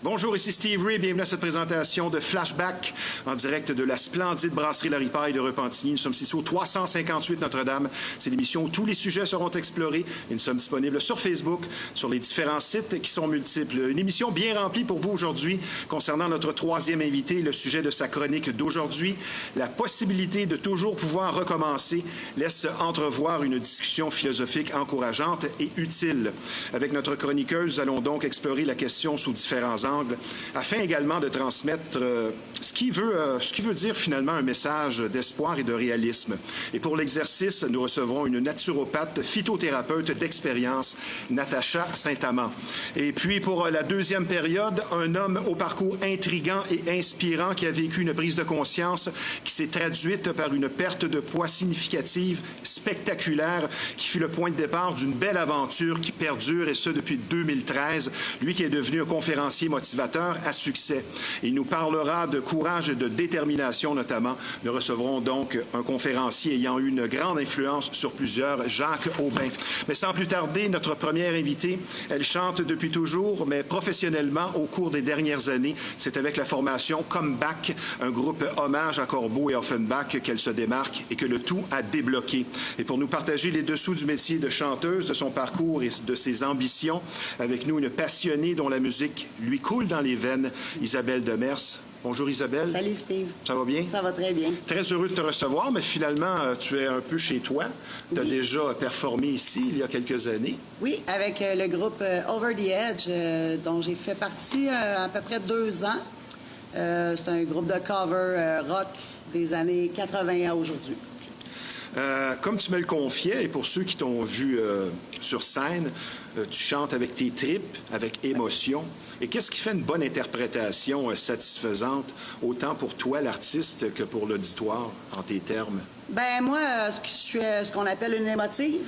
Bonjour, ici Steve Ray. Bienvenue à cette présentation de Flashback en direct de la splendide brasserie La Ripaille de Repentigny. Nous sommes ici au 358 Notre-Dame. C'est l'émission où tous les sujets seront explorés et nous sommes disponibles sur Facebook, sur les différents sites qui sont multiples. Une émission bien remplie pour vous aujourd'hui concernant notre troisième invité, le sujet de sa chronique d'aujourd'hui. La possibilité de toujours pouvoir recommencer laisse entrevoir une discussion philosophique encourageante et utile. Avec notre chroniqueuse, nous allons donc explorer la question sous différents angles, afin également de transmettre ce qui veut dire finalement un message d'espoir et de réalisme. Et pour l'exercice, nous recevrons une naturopathe phytothérapeute d'expérience, Natacha Saint-Amand. Et puis pour la deuxième période, un homme au parcours intriguant et inspirant qui a vécu une prise de conscience qui s'est traduite par une perte de poids significative, spectaculaire, qui fut le point de départ d'une belle aventure qui perdure, et ce depuis 2013. Lui qui est devenu un conférencier motivateur à succès. Il nous parlera de courage et de détermination notamment. Nous recevrons donc un conférencier ayant eu une grande influence sur plusieurs, Jacques Aubin. Mais sans plus tarder, notre première invitée, elle chante depuis toujours, mais professionnellement au cours des dernières années. C'est avec la formation Comeback, un groupe hommage à Corbeau et Offenbach, qu'elle se démarque et que le tout a débloqué. Et pour nous partager les dessous du métier de chanteuse, de son parcours et de ses ambitions, avec nous une passionnée dont la musique lui coule dans les veines, Isabelle Demers. Bonjour Isabelle. Salut Steve. Ça va bien? Ça va très bien. Très heureux de te recevoir, mais finalement, tu es un peu chez toi. Tu as déjà performé ici il y a quelques années. Oui, avec le groupe Over the Edge, dont j'ai fait partie à peu près 2 ans. C'est un groupe de cover rock des années 80 à aujourd'hui. Comme tu me le confiais, et pour ceux qui t'ont vu sur scène, tu chantes avec tes tripes, avec émotion. Et qu'est-ce qui fait une bonne interprétation satisfaisante, autant pour toi, l'artiste, que pour l'auditoire, en tes termes? Ben moi, je suis ce qu'on appelle une émotive.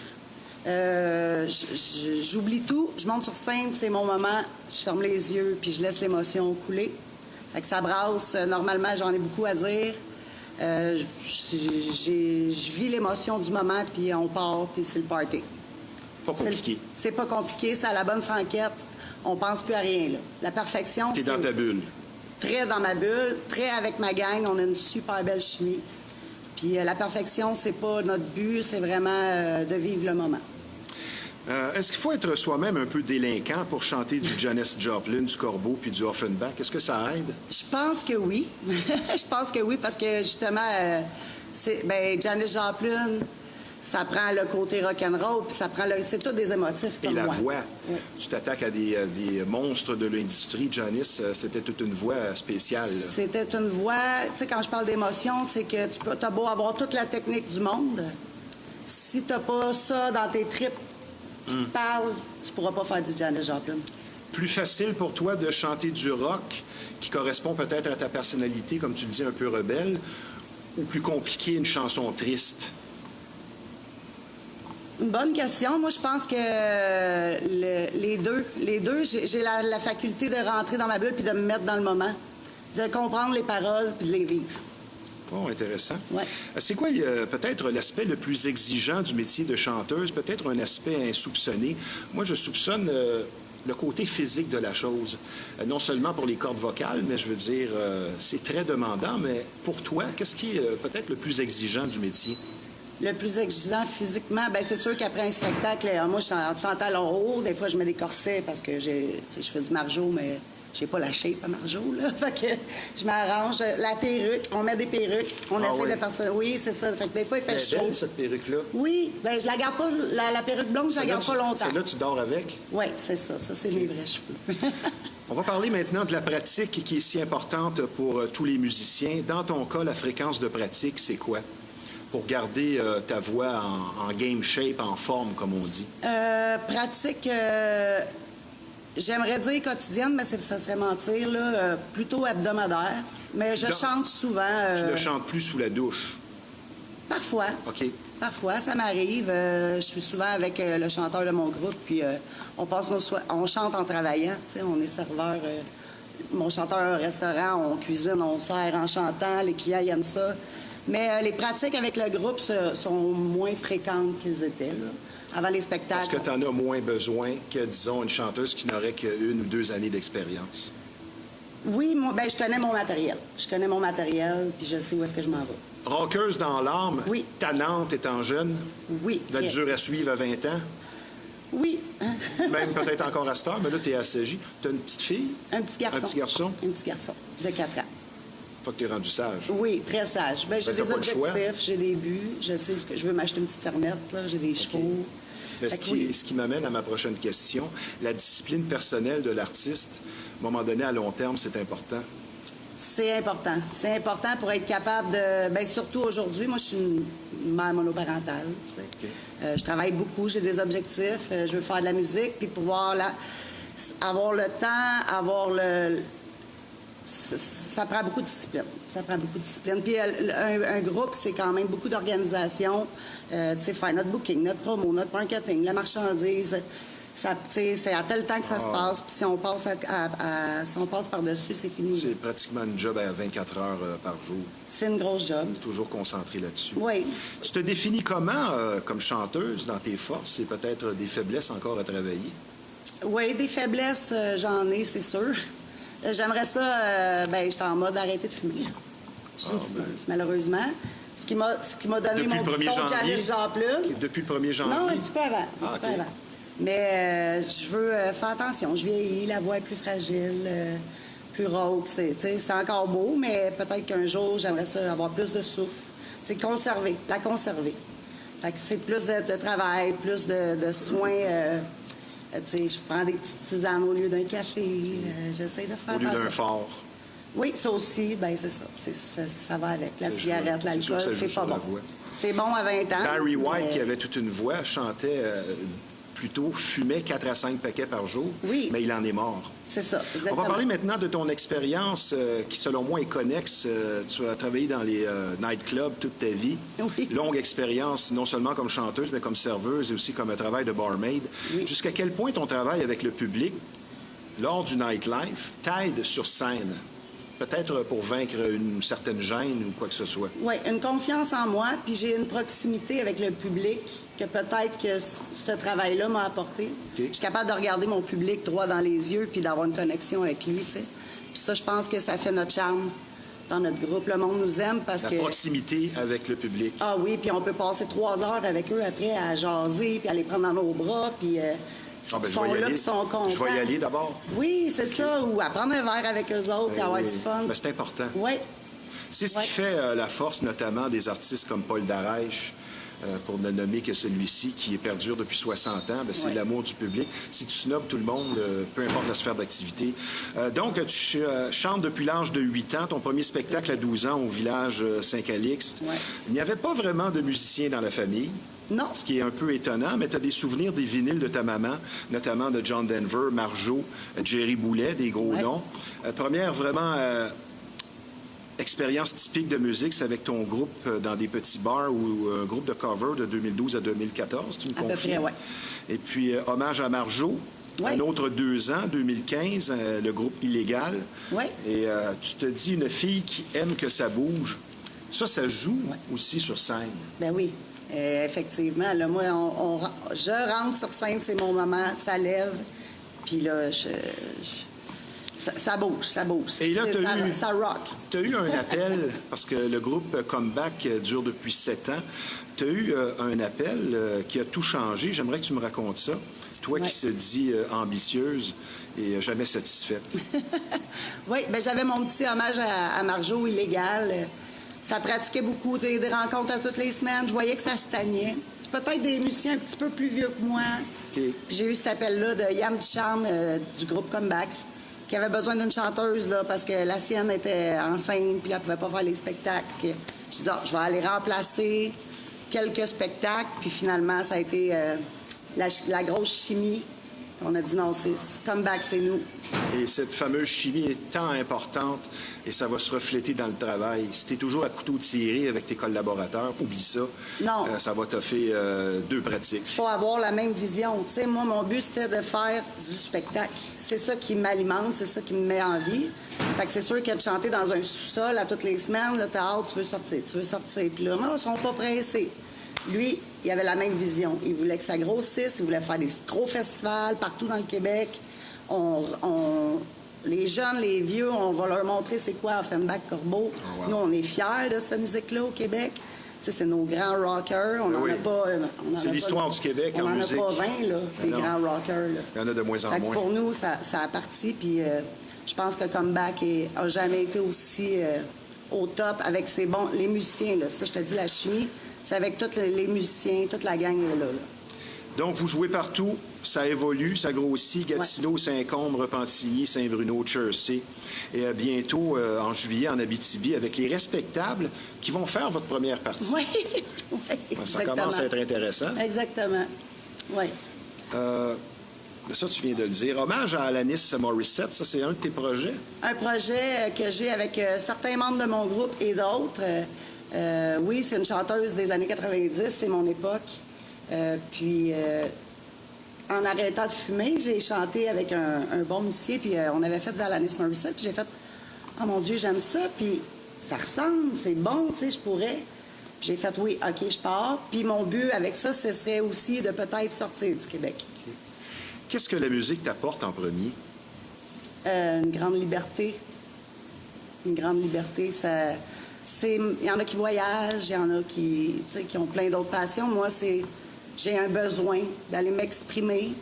J'oublie tout, je monte sur scène, c'est mon moment, je ferme les yeux, puis je laisse l'émotion couler. Fait que ça brasse. Normalement, j'en ai beaucoup à dire. Je vis l'émotion du moment, puis on part, puis c'est le party. Pas compliqué. C'est pas compliqué, c'est à la bonne franquette. On pense plus à rien, là. La perfection, c'est... T'es dans ta bulle. Très dans ma bulle, très avec ma gang. On a une super belle chimie. Puis la perfection, c'est pas notre but, c'est vraiment de vivre le moment. Est-ce qu'il faut être soi-même un peu délinquant pour chanter du Janis Joplin, du Corbeau puis du Offenbach? Est-ce que ça aide? Je pense que oui. Je pense que oui, parce que justement, Janis Joplin, ça prend le côté rock'n'roll, puis ça prend c'est tout des émotifs comme moi. Et la voix. Oui. Tu t'attaques à des monstres de l'industrie. Janis, c'était toute une voix spéciale. C'était une voix... Tu sais, quand je parle d'émotion, c'est que t'as beau avoir toute la technique du monde. Si t'as pas ça dans tes tripes, qui te parle, tu pourras pas faire du Janis Joplin. Plus facile pour toi de chanter du rock qui correspond peut-être à ta personnalité, comme tu le dis, un peu rebelle, ou plus compliqué, une chanson triste? Une bonne question. Moi, je pense que les deux, j'ai la faculté de rentrer dans ma bulle puis de me mettre dans le moment, de comprendre les paroles puis de les vivre. Oh, intéressant. Ouais. C'est quoi peut-être l'aspect le plus exigeant du métier de chanteuse? Peut-être un aspect insoupçonné. Moi, je soupçonne le côté physique de la chose. Non seulement pour les cordes vocales, mais je veux dire, c'est très demandant. Mais pour toi, qu'est-ce qui est peut-être le plus exigeant du métier? Le plus exigeant physiquement, bien, c'est sûr qu'après un spectacle, moi, je chante à l'enhaut. Des fois, je mets des corsets parce que je fais du margeau, mais j'ai pas la shape à margeau, là. Fait que je m'arrange. La perruque, on met des perruques. On essaie de faire ça. Oui, c'est ça. Fait que des fois, il fait chaud. Belle, cette perruque-là. Oui. Bien, je la garde pas, la perruque blonde, je la garde pas longtemps. Celle-là, tu dors avec? Oui, c'est ça. Ça, c'est mes vrais cheveux. On va parler maintenant de la pratique qui est si importante pour tous les musiciens. Dans ton cas, la fréquence de pratique, c'est quoi? Pour garder ta voix en game shape, en forme, comme on dit? Pratique, j'aimerais dire quotidienne, mais ça serait mentir, là, plutôt hebdomadaire. Mais je chante souvent. Tu ne chantes plus sous la douche? Parfois. OK. Parfois, ça m'arrive. Je suis souvent avec le chanteur de mon groupe, puis on chante en travaillant. Tu sais, on est serveur. Mon chanteur au restaurant, on cuisine, on sert en chantant. Les clients ils aiment ça. Mais les pratiques avec le groupe sont moins fréquentes qu'elles étaient, là, avant les spectacles. Est-ce que tu en as moins besoin que, disons, une chanteuse qui n'aurait qu'1 ou 2 années d'expérience? Oui, moi, ben, je connais mon matériel. Je connais mon matériel, puis je sais où est-ce que je m'en vais. Roqueuse dans l'âme, Oui. tannante étant jeune, Oui. va être dur à suivre à 20 ans, Oui. même peut-être encore à cette heure, mais là, tu es assagi. Tu as une petite fille? Un petit garçon. Un petit garçon? Un petit garçon de 4 ans. Faut que tu es rendu sage. Oui, très sage. Ben, j'ai Ben, t'as des pas le choix. objectifs, j'ai des buts. Je sais que je veux m'acheter une petite fermette, là. J'ai des chevaux. Mais Fait que oui. ce qui m'amène à ma prochaine question, la discipline personnelle de l'artiste, à un moment donné, à long terme, c'est important. C'est important. C'est important pour être capable de... Bien, surtout aujourd'hui, moi, je suis une mère monoparentale. Tu sais. Je travaille beaucoup, j'ai des objectifs. Je veux faire de la musique, puis pouvoir avoir le temps, avoir le... Ça prend beaucoup de discipline. Ça prend beaucoup de discipline. Puis un groupe, c'est quand même beaucoup d'organisation. Tu sais, faire notre booking, notre promo, notre marketing, la marchandise. Ça, c'est à tel temps que ça se passe. Puis si on passe, si on passe par-dessus, c'est fini. C'est pratiquement une job à 24 heures par jour. C'est une grosse job. Toujours concentré là-dessus. Oui. Tu te définis comment comme chanteuse dans tes forces et peut-être des faiblesses encore à travailler? Oui, des faiblesses, j'en ai, c'est sûr. J'aimerais ça, ben, j'étais en mode arrêter de fumer. Je suis une fumeuse, malheureusement. Ce qui m'a donné Depuis mon le 1er petit ton janvier? Janice Jean-Plume. Depuis le 1er janvier? Non, un petit peu avant. Ah, Un petit peu OK. avant. Mais je veux faire attention. Je vieillis, la voix est plus fragile, plus rauque. C'est encore beau, mais peut-être qu'un jour, j'aimerais ça avoir plus de souffle. C'est la conserver. Fait que c'est plus de travail, plus de soins. Tu sais, je prends des petites tisanes au lieu d'un café. J'essaie de faire Au lieu attention. d'un fort. Oui, ça aussi, ben c'est ça. Ça va avec. La C'est cigarette, sûr. C'est sûr l'alcool, que ça joue c'est sur pas la bon. voix. C'est bon à 20 ans. Barry White, mais- qui avait toute une voix, chantait plutôt, fumait 4 à 5 paquets par jour, Oui. mais il en est mort. C'est ça, On exactement. va parler maintenant de ton expérience qui, selon moi, est connexe. Tu as travaillé dans les nightclubs toute ta vie. Oui. Longue expérience, non seulement comme chanteuse, mais comme serveuse et aussi comme travail de barmaid. Oui. Jusqu'à quel point ton travail avec le public, lors du nightlife, t'aide sur scène? Peut-être pour vaincre une certaine gêne ou quoi que ce soit. Oui, une confiance en moi, puis j'ai une proximité avec le public que peut-être que ce travail-là m'a apporté. OK. Je suis capable de regarder mon public droit dans les yeux puis d'avoir une connexion avec lui, tu sais. Puis ça, je pense que ça fait notre charme dans notre groupe. Le monde nous aime parce La que... proximité avec le public. Ah oui, puis on peut passer 3 heures avec eux après à jaser, puis à les prendre dans nos bras, puis Ah, ben, ils sont là, puis ils sont contents. Je vais y aller d'abord. Oui, c'est ça, ou à prendre un verre avec eux autres, puis avoir oui. du fun. Ben, c'est important. Oui, C'est ce Ouais. qui fait la force, notamment, des artistes comme Paul Darèche, pour ne nommer que celui-ci, qui perdure depuis 60 ans. Ben, c'est Ouais. l'amour du public. Si tu snobs tout le monde, peu importe la sphère d'activité. Donc, tu chantes depuis l'âge de 8 ans. Ton premier spectacle à 12 ans au village Saint-Calixte. Ouais. Il n'y avait pas vraiment de musiciens dans la famille. non, Ce qui est un peu étonnant, mais tu as des souvenirs des vinyles de ta maman, notamment de John Denver, Marjo, Jerry Boulet, des gros Ouais. noms. Première vraiment expérience typique de musique, c'est avec ton groupe dans des petits bars ou un groupe de cover de 2012 à 2014, tu me À peu confies. près, ouais. Et puis, hommage à Marjo. Ouais. Un autre 2 ans, 2015, le groupe Illégal. Ouais. Et tu te dis, une fille qui aime que ça bouge, ça joue aussi sur scène. ben oui. Effectivement, là, moi, je rentre sur scène, c'est mon moment, ça lève, puis là, ça bouge, ça bouge. Et là, Ça rock. Tu as eu un appel, parce que le groupe Comeback dure depuis 7 ans. Tu as eu un appel qui a tout changé. J'aimerais que tu me racontes ça. Toi Ouais. qui se dis ambitieuse et jamais satisfaite. Oui, ben j'avais mon petit hommage à Marjo, Illégal. Ça pratiquait beaucoup, des rencontres à toutes les semaines. Je voyais que ça stagnait. Peut-être des musiciens un petit peu plus vieux que moi. OK. Puis j'ai eu cet appel-là de Yann Ducharme du groupe Comeback, qui avait besoin d'une chanteuse là, parce que la sienne était enceinte, puis elle pouvait pas faire les spectacles. Puis j'ai dit, je vais aller remplacer quelques spectacles. Puis finalement, ça a été la grosse chimie. On a dit non, c'est Comeback, c'est nous. Et cette fameuse chimie est tant importante et ça va se refléter dans le travail. Si tu es toujours à couteau tiré avec tes collaborateurs, oublie ça. Non. Ça va t'offrir 2 pratiques. Il faut avoir la même vision. Tu sais, moi, mon but, c'était de faire du spectacle. C'est ça qui m'alimente, c'est ça qui me met en vie. Fait que c'est sûr que de chanter dans un sous-sol à toutes les semaines, là, t'as hâte, tu veux sortir. Puis là, non, ils sont pas pressés. Lui, il avait la même vision. Il voulait que ça grossisse, il voulait faire des gros festivals partout dans le Québec. Les jeunes, les vieux, on va leur montrer c'est quoi Offenbach-Corbeau. Oh, wow. Nous, on est fiers de cette musique-là au Québec. Tu sais, c'est nos grands rockers. On n'en oui. a pas... C'est l'histoire du Québec en musique. On n'en a pas 20, là, des non. grands rockers. Là. Il y en a de moins en Fait que moins. pour nous, ça a parti. Puis je pense que Comeback n'a jamais été aussi au top avec les musiciens. Là. Ça, je te dis, la chimie, c'est avec tous les musiciens, toute la gang est là. Donc, vous jouez partout, ça évolue, ça grossit. Gatineau, Saint-Côme, Repentigny, Saint-Bruno, Chersey. Et bientôt, en juillet, en Abitibi, avec les respectables qui vont faire votre première partie. Oui, Ça commence à être intéressant. Exactement, oui. Ça, tu viens de le dire. Hommage à Alanis Morissette, ça, c'est un de tes projets? Un projet que j'ai avec certains membres de mon groupe et d'autres. Oui, c'est une chanteuse des années 90, c'est mon époque. Puis, en arrêtant de fumer, j'ai chanté avec un bon musicien, puis on avait fait du Alanis Morissette, puis j'ai fait « Oh mon Dieu, j'aime ça, puis ça ressemble, c'est bon, tu sais, je pourrais. » Puis j'ai fait « Oui, OK, je pars. » Puis mon but avec ça, ce serait aussi de peut-être sortir du Québec. Okay. Qu'est-ce que la musique t'apporte en premier? Une grande liberté. Une grande liberté, ça... Il y en a qui voyagent, il y en a qui ont plein d'autres passions. Moi, j'ai un besoin d'aller m'exprimer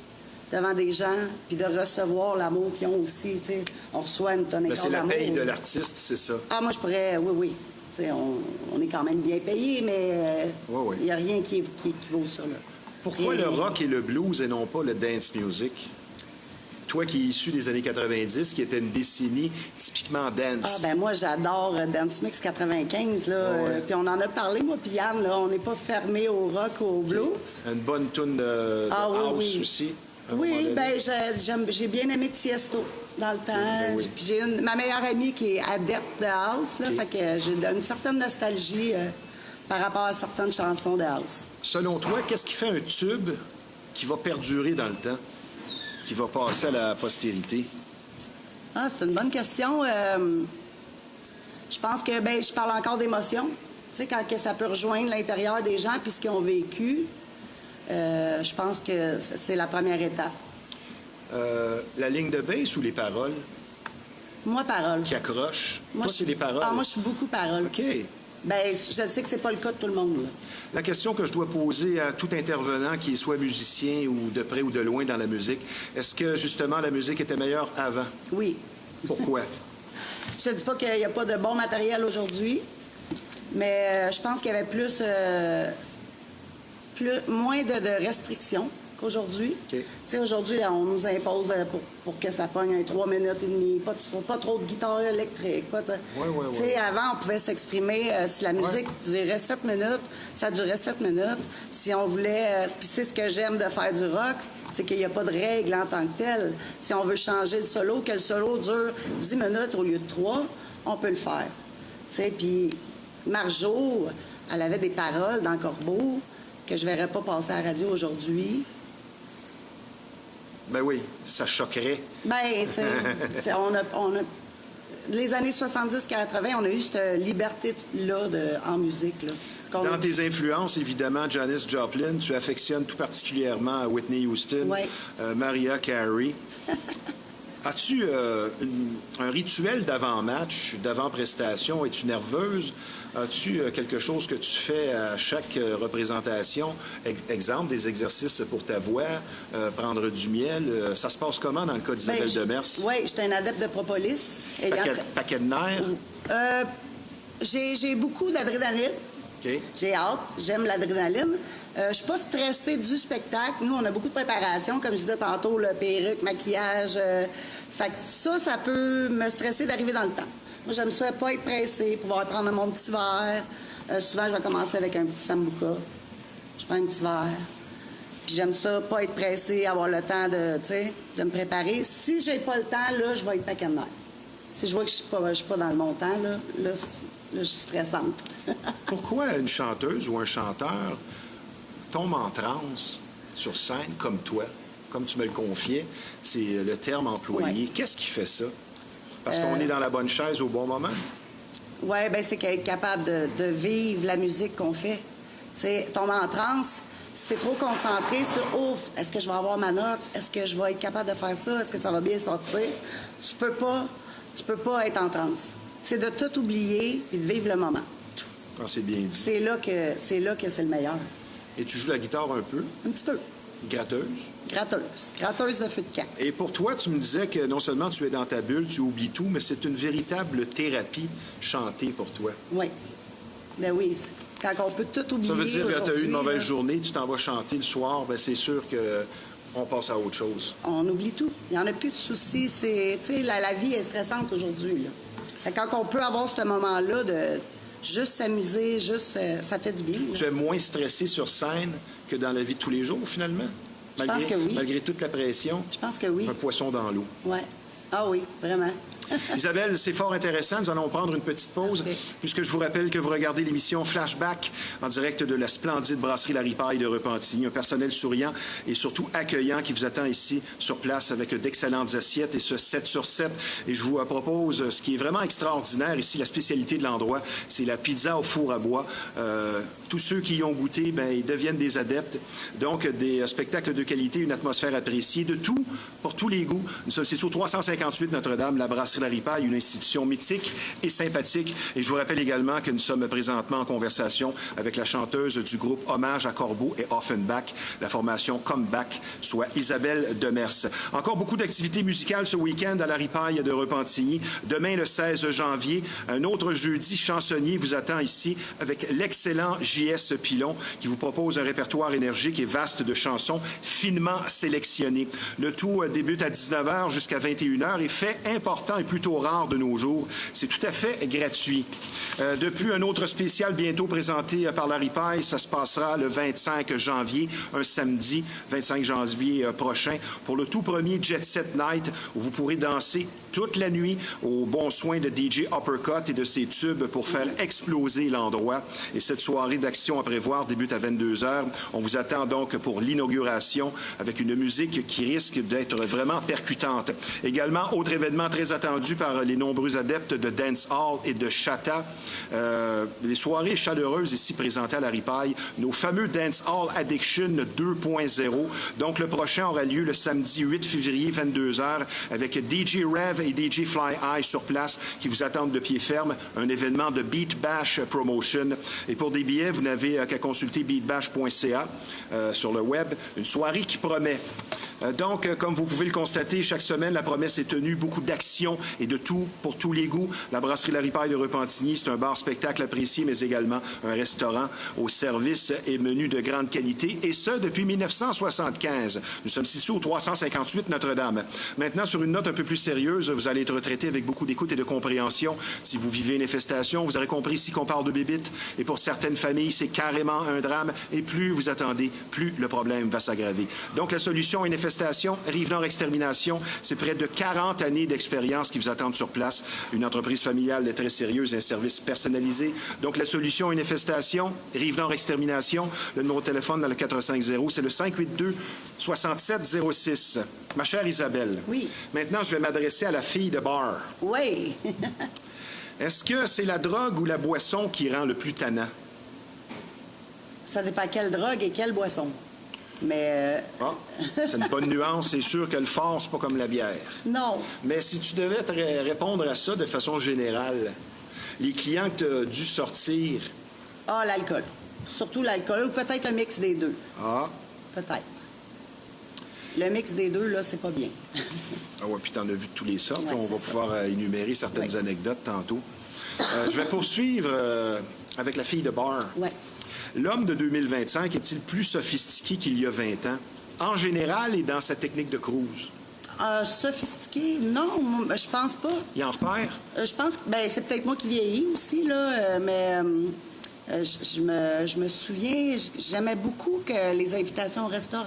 devant des gens puis de recevoir l'amour qu'ils ont aussi. T'sais. On reçoit une tonne C'est la paye de l'artiste, c'est ça? Ah, moi, je pourrais... Oui. On est quand même bien payé, mais il n'y a rien qui vaut ça. Là. Pourquoi le rock et le blues et non pas le dance music? Toi qui es issu des années 90, qui était une décennie typiquement dance. Ah, ben moi, j'adore Dance Mix 95, là. Puis on en a parlé, moi puis Yann, là. On n'est pas fermé au rock, au blues. Une bonne toune de house aussi. Oui, ben j'ai bien aimé Tiesto dans le temps. Puis j'ai ma meilleure amie qui est adepte de house, là. Fait que j'ai une certaine nostalgie par rapport à certaines chansons de house. Selon toi, qu'est-ce qui fait un tube qui va perdurer dans le temps? Qui va passer à la postérité? Ah, c'est une bonne question. Je pense que, je parle encore d'émotion. Tu sais, quand ça peut rejoindre l'intérieur des gens puis ce qu'ils ont vécu, je pense que c'est la première étape. La ligne de bass ou les paroles? Moi, paroles. Qui accroche? Moi, toi, c'est les paroles? Ah, moi, je suis beaucoup paroles. OK. Je sais que c'est pas le cas de tout le monde, là. La question que je dois poser à tout intervenant qui est soit musicien ou de près ou de loin dans la musique, est-ce que, justement, la musique était meilleure avant? Oui. Pourquoi? Je te dis pas qu'il n'y a pas de bon matériel aujourd'hui, mais je pense qu'il y avait moins de restrictions qu'aujourd'hui. Okay. Tu sais, aujourd'hui, on nous impose pour que ça pogne un 3 minutes et demie, pas trop de guitare électrique. Tu sais, avant, on pouvait s'exprimer. Si la musique durait 7 minutes, ça durait 7 minutes. Si on voulait... Puis c'est ce que j'aime de faire du rock, c'est qu'il n'y a pas de règle en tant que telle. Si on veut changer le solo, que le solo dure 10 minutes au lieu de 3, on peut le faire. Tu sais, puis Marjo, elle avait des paroles dans Corbeau que je ne verrais pas passer à la radio aujourd'hui. Ben oui, ça choquerait. Tu sais, on a... Les années 70-80, on a eu cette liberté-là en musique, là. Dans tes influences, évidemment, Janis Joplin, tu affectionnes tout particulièrement Whitney Houston, Mariah Carey. As-tu un rituel d'avant-match, d'avant-prestation? Es-tu nerveuse? As-tu quelque chose que tu fais à chaque représentation? Exemple, des exercices pour ta voix, prendre du miel. Ça se passe comment dans le cas d'Isabelle Demers? Oui, j'étais un adepte de propolis. Paquet de nerfs? J'ai beaucoup d'adrénaline. Okay. J'ai hâte. J'aime l'adrénaline. Je suis pas stressée du spectacle. Nous, on a beaucoup de préparation, comme je disais tantôt, le perruque, maquillage. Fait que ça peut me stresser d'arriver dans le temps. Moi, j'aime ça, pas être pressée, pouvoir prendre mon petit verre. Souvent, je vais commencer avec un petit sambuca. Je prends un petit verre. Puis j'aime ça, pas être pressée, avoir le temps de me préparer. Si j'ai pas le temps, là, je vais être paquet de nerfs. Si je vois que je suis pas dans le montant, là, je suis stressante. Pourquoi une chanteuse ou un chanteur tombe en transe sur scène comme toi, comme tu me le confiais? C'est le terme employé. Ouais. Qu'est-ce qui fait ça? Parce qu'on est dans la bonne chaise au bon moment? Oui, bien, c'est qu'être capable de vivre la musique qu'on fait. Tu sais, tomber en transe, Si t'es trop concentré sur « Ouf, est-ce que je vais avoir ma note? Est-ce que je vais être capable de faire ça? Est-ce que ça va bien sortir? » Tu peux pas être en transe. C'est de tout oublier et de vivre le moment. Ah, c'est bien dit. C'est là que c'est le meilleur. Et tu joues la guitare un peu? Un petit peu. Gratteuse? Gratteuse de feu de camp. Et pour toi, tu me disais que non seulement tu es dans ta bulle, tu oublies tout, mais c'est une véritable thérapie chanter pour toi. Oui. Ben oui. Quand on peut tout oublier. Ça veut dire que tu as eu une mauvaise là, journée, tu t'en vas chanter le soir, ben c'est sûr qu'on passe à autre chose. On oublie tout. Il n'y en a plus de soucis. Tu sais, la vie est stressante aujourd'hui. Là. Fait que quand on peut avoir ce moment-là de juste s'amuser, ça fait du bien. Là. Tu es moins stressé sur scène que dans la vie de tous les jours, finalement? Je pense que oui. Malgré toute la pression? Je pense que oui. Un poisson dans l'eau. Oui. Ah oui, vraiment. Isabelle, c'est fort intéressant. Nous allons prendre une petite pause, puisque je vous rappelle que vous regardez l'émission Flashback en direct de la splendide brasserie La Ripaille de Repentigny. Un personnel souriant et surtout accueillant qui vous attend ici sur place avec d'excellentes assiettes et ce 7 sur 7. Et je vous propose ce qui est vraiment extraordinaire ici, la spécialité de l'endroit, c'est la pizza au four à bois. Tous ceux qui y ont goûté, ben, ils deviennent des adeptes. Donc, des spectacles de qualité, une atmosphère appréciée, de tout, pour tous les goûts. Nous sommes situés au 358 Notre-Dame, la brasserie La Ripaille, une institution mythique et sympathique. Et je vous rappelle également que nous sommes présentement en conversation avec la chanteuse du groupe Hommage à Corbeau et Offenbach, la formation Comeback, soit Isabelle Demers. Encore beaucoup d'activités musicales ce week-end à La Ripaille de Repentigny. Demain, le 16 janvier, un autre jeudi chansonnier vous attend ici avec l'excellent J.S. Pilon qui vous propose un répertoire énergique et vaste de chansons finement sélectionnées. Le tout débute à 19h jusqu'à 21h et fait important et plutôt rare de nos jours. C'est tout à fait gratuit. Depuis un autre spécial bientôt présenté par La Ripaille, ça se passera le 25 janvier, un samedi, 25 janvier prochain, pour le tout premier Jet Set Night où vous pourrez danser toute la nuit aux bons soins de DJ Uppercut et de ses tubes pour faire exploser l'endroit. Et cette soirée d'action à prévoir débute à 22h. On vous attend donc pour l'inauguration avec une musique qui risque d'être vraiment percutante. Également, autre événement très attendu par les nombreux adeptes de Dance Hall et de Chata. Les soirées chaleureuses ici présentées à La Ripaille, nos fameux Dance Hall Addiction 2.0. Donc, le prochain aura lieu le samedi 8 février, 22h, avec DJ Rev et DJ Fly High sur place qui vous attendent de pied ferme. Un événement de Beat Bash Promotion. Et pour des billets, vous n'avez qu'à consulter beatbash.ca sur le web. Une soirée qui promet. Donc, comme vous pouvez le constater, chaque semaine, la promesse est tenue. Beaucoup d'actions et de tout pour tous les goûts. La brasserie La Ripaille de Repentigny, c'est un bar-spectacle apprécié, mais également un restaurant au service et menu de grande qualité. Et ce, depuis 1975. Nous sommes situés au 358 Notre-Dame. Maintenant, sur une note un peu plus sérieuse, vous allez être traité avec beaucoup d'écoute et de compréhension. Si vous vivez une infestation, vous aurez compris ici qu'on parle de bébites. Et pour certaines familles, c'est carrément un drame. Et plus vous attendez, plus le problème va s'aggraver. Donc, la solution à une infestation, Rive-Nord Extermination, c'est près de 40 années d'expérience qui vous attendent sur place. Une entreprise familiale très sérieuse et un service personnalisé. Donc, la solution à une infestation, Rive-Nord Extermination, le numéro de téléphone dans le 450, c'est le 582-6706. Ma chère Isabelle, oui. Maintenant, je vais m'adresser à la fille de bar. Oui. Est-ce que c'est la drogue ou la boisson qui rend le plus tannant? Ça dépend quelle drogue et quelle boisson. Mais... Ah, c'est une bonne nuance. C'est sûr que le fort, c'est pas comme la bière. Non. Mais si tu devais te répondre à ça de façon générale, les clients que tu as dû sortir... Ah, l'alcool. Surtout l'alcool, ou peut-être un mix des deux. Ah. Peut-être. Le mix des deux, là, c'est pas bien. Ah oui, puis tu en as vu de tous les sortes. Ouais, on va pouvoir énumérer certaines anecdotes tantôt. Je vais poursuivre avec la fille de bar. Oui. L'homme de 2025 est-il plus sophistiqué qu'il y a 20 ans, en général et dans sa technique de cruise? Sophistiqué? Non, je pense pas. Il en repère? Je pense que c'est peut-être moi qui vieillis aussi, là, mais je me souviens, j'aimais beaucoup que les invitations au restaurant,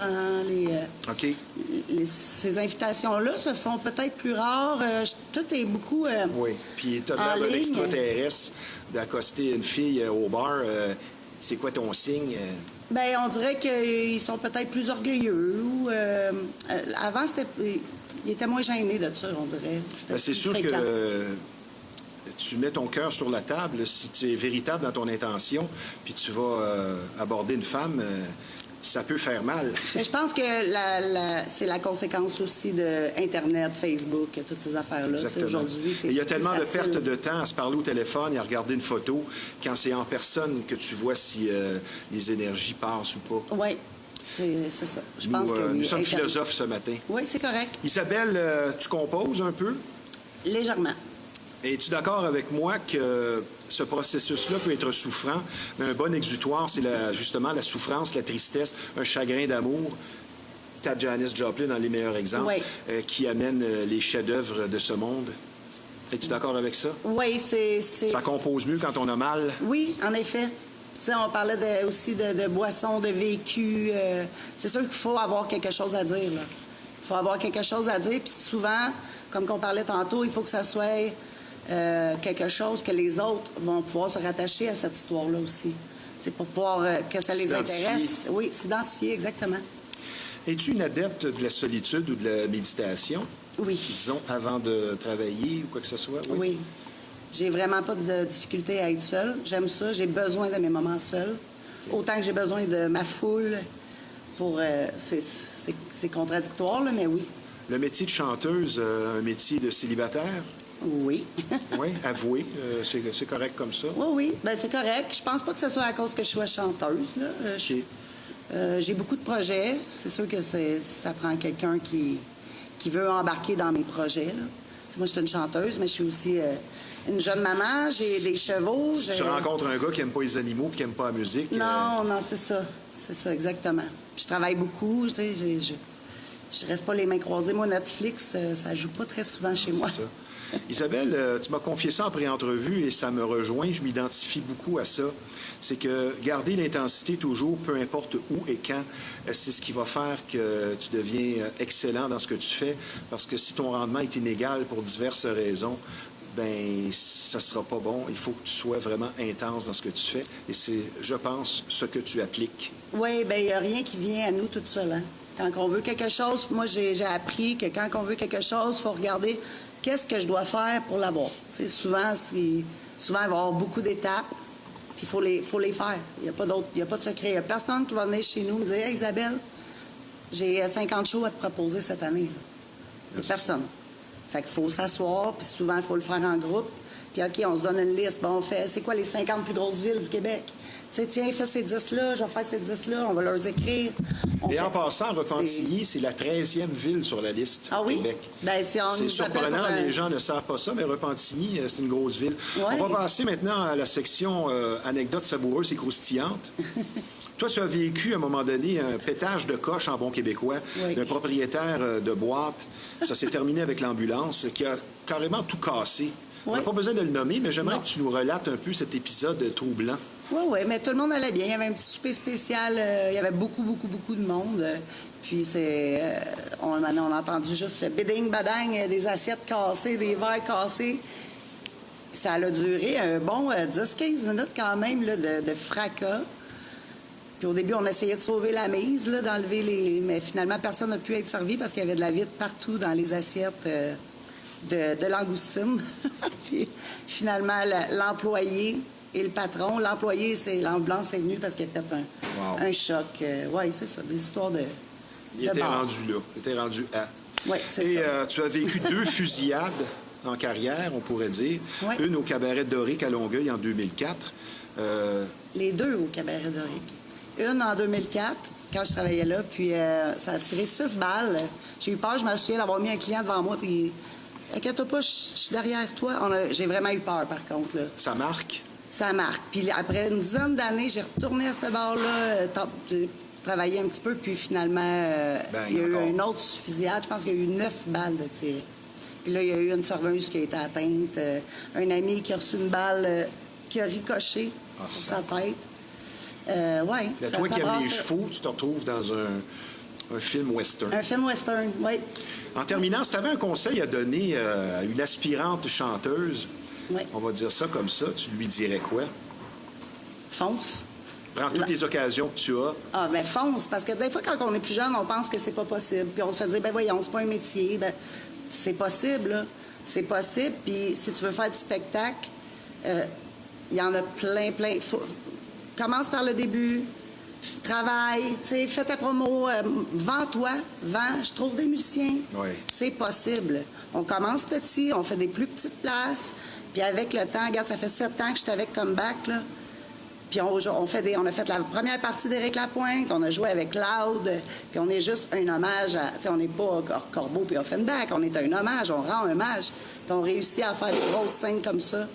ces invitations-là se font peut-être plus rares. Tout est beaucoup oui, puis tu as l'air d'un extraterrestre d'accoster une fille au bar. C'est quoi ton signe? On dirait qu'ils sont peut-être plus orgueilleux. Ou, avant, ils étaient moins gênés de ça, on dirait. C'est sûr fréquent. Que tu mets ton cœur sur la table si tu es véritable dans ton intention, puis tu vas aborder une femme. ça peut faire mal. Mais je pense que c'est la conséquence aussi de Internet, Facebook, toutes ces affaires-là. Aujourd'hui, c'est il y a tellement de facile. perte de temps à se parler au téléphone et à regarder une photo quand c'est en personne que tu vois si les énergies passent ou pas. Oui, c'est ça. Je pense que oui, nous sommes Internet. philosophes ce matin. Oui, c'est correct. Isabelle, tu composes un peu? Légèrement. Es-tu d'accord avec moi que ce processus-là peut être souffrant, mais un bon exutoire, c'est justement la souffrance, la tristesse, un chagrin d'amour? T'as Janis Joplin dans les meilleurs exemples, Oui. qui amène les chefs-d'œuvre de ce monde. Es-tu d'accord avec ça? Oui, c'est... Ça compose mieux quand on a mal? Oui, en effet. Tu sais, on parlait aussi de boissons, de vécu. C'est sûr qu'il faut avoir quelque chose à dire, là. Il faut avoir quelque chose à dire, puis souvent, comme qu'on parlait tantôt, il faut que ça soit quelque chose que les autres vont pouvoir se rattacher à cette histoire-là aussi. C'est pour pouvoir que ça les intéresse. Oui, s'identifier, exactement. Es-tu une adepte de la solitude ou de la méditation? Oui. Disons, avant de travailler ou quoi que ce soit? Oui. J'ai vraiment pas de difficulté à être seule. J'aime ça. J'ai besoin de mes moments seuls. Autant que j'ai besoin de ma foule pour... c'est contradictoire, là, mais oui. Le métier de chanteuse, un métier de célibataire? Oui. Oui, avoué. C'est correct comme ça? Oui, oui. Bien, c'est correct. Je pense pas que ce soit à cause que je sois chanteuse, là. J'ai beaucoup de projets. C'est sûr que ça prend quelqu'un qui veut embarquer dans mes projets, là. Moi, je suis une chanteuse, mais je suis aussi une jeune maman. J'ai des chevaux. Si tu rencontres un gars qui n'aime pas les animaux et qui n'aime pas la musique... Non, non, c'est ça. C'est ça, exactement. Je travaille beaucoup. Tu sais, je reste pas les mains croisées. Moi, Netflix, ça joue pas très souvent chez moi. C'est ça. Isabelle, tu m'as confié ça en pré-entrevue et ça me rejoint. Je m'identifie beaucoup à ça. C'est que garder l'intensité toujours, peu importe où et quand, c'est ce qui va faire que tu deviens excellent dans ce que tu fais. Parce que si ton rendement est inégal pour diverses raisons, ben ça sera pas bon. Il faut que tu sois vraiment intense dans ce que tu fais. Et c'est, je pense, ce que tu appliques. Oui, bien, il n'y a rien qui vient à nous tout seul. Hein? Quand on veut quelque chose, moi, j'ai appris que quand on veut quelque chose, il faut regarder qu'est-ce que je dois faire pour l'avoir. Souvent, il va y avoir beaucoup d'étapes, puis il faut les faire. Il n'y a pas de secret. Il n'y a personne qui va venir chez nous me dire « Hey, Isabelle, j'ai 50 shows à te proposer cette année. » Il n'y a personne. Fait qu'il faut s'asseoir, puis souvent, il faut le faire en groupe. Puis OK, on se donne une liste. Bon, on fait, c'est quoi les 50 plus grosses villes du Québec? Tu sais, tiens, fais ces 10-là, je vais faire ces 10-là, on va leur écrire. En passant, Repentigny, c'est la 13e ville sur la liste au Québec. Bien, c'est surprenant, les gens ne savent pas ça, mais Repentigny, c'est une grosse ville. Ouais. On va passer maintenant à la section anecdotes savoureuses et croustillantes. Toi, tu as vécu à un moment donné un pétage de coche en bon québécois d'un propriétaire de boîte. Ça s'est terminé avec l'ambulance qui a carrément tout cassé. On n'a pas besoin de le nommer, mais j'aimerais que tu nous relates un peu cet épisode troublant. Oui, mais tout le monde allait bien. Il y avait un petit souper spécial. Il y avait beaucoup de monde. Puis on a entendu juste bidding, badang, des assiettes cassées, des verres cassés. Ça a duré un bon 10-15 minutes quand même là, de fracas. Puis au début, on essayait de sauver la mise, là, d'enlever les... Mais finalement, personne n'a pu être servi parce qu'il y avait de la vitre partout dans les assiettes de langoustine. Puis finalement, l'employé et le patron, l'employé, l'ambulance est venue parce qu'il a fait un choc. Oui, c'est ça, des histoires de Il était rendu là, il était rendu à... Oui, c'est ça. Et tu as vécu 2 fusillades en carrière, on pourrait dire. Ouais. Une au Cabaret Doric à Longueuil en 2004. Les 2 au Cabaret Doric. Une en 2004, quand je travaillais là, puis ça a tiré 6 balles. J'ai eu peur, je me souviens d'avoir mis un client devant moi, puis inquiète-toi pas, je suis derrière toi. J'ai vraiment eu peur, par contre. Là. Ça marque? Ça marque. Puis après une dizaine d'années, j'ai retourné à ce bar-là, travaillé un petit peu, puis finalement, il y a eu une autre fusillade. Je pense qu'il y a eu 9 balles de tir. Puis là, il y a eu une serveuse qui a été atteinte, un ami qui a reçu une balle qui a ricoché sur sa tête. Toi qui aimes les chevaux, tu te retrouves dans un film western. Un film western, oui. En terminant, si tu avais un conseil à donner à une aspirante chanteuse, on va dire ça comme ça, tu lui dirais quoi? Fonce. Prends toutes les occasions que tu as. Ah, bien, fonce. Parce que des fois, quand on est plus jeune, on pense que c'est pas possible. Puis on se fait dire, ben voyons, c'est pas un métier. Ben, c'est possible, là. C'est possible. Puis si tu veux faire du spectacle, il y en a plein. Commence par le début. travaille, tu sais, fais ta promo, vends-toi, vends, je trouve des musiciens. Ouais. C'est possible. On commence petit, on fait des plus petites places, puis avec le temps, regarde, ça fait 7 ans que je suis avec Comeback, là. Puis on a fait la première partie d'Éric Lapointe, on a joué avec Loud, puis on est juste un hommage à... Tu sais, on n'est pas Corbeau puis Offenbach, on est un hommage, on rend un hommage. Puis on réussit à faire des grosses scènes comme ça.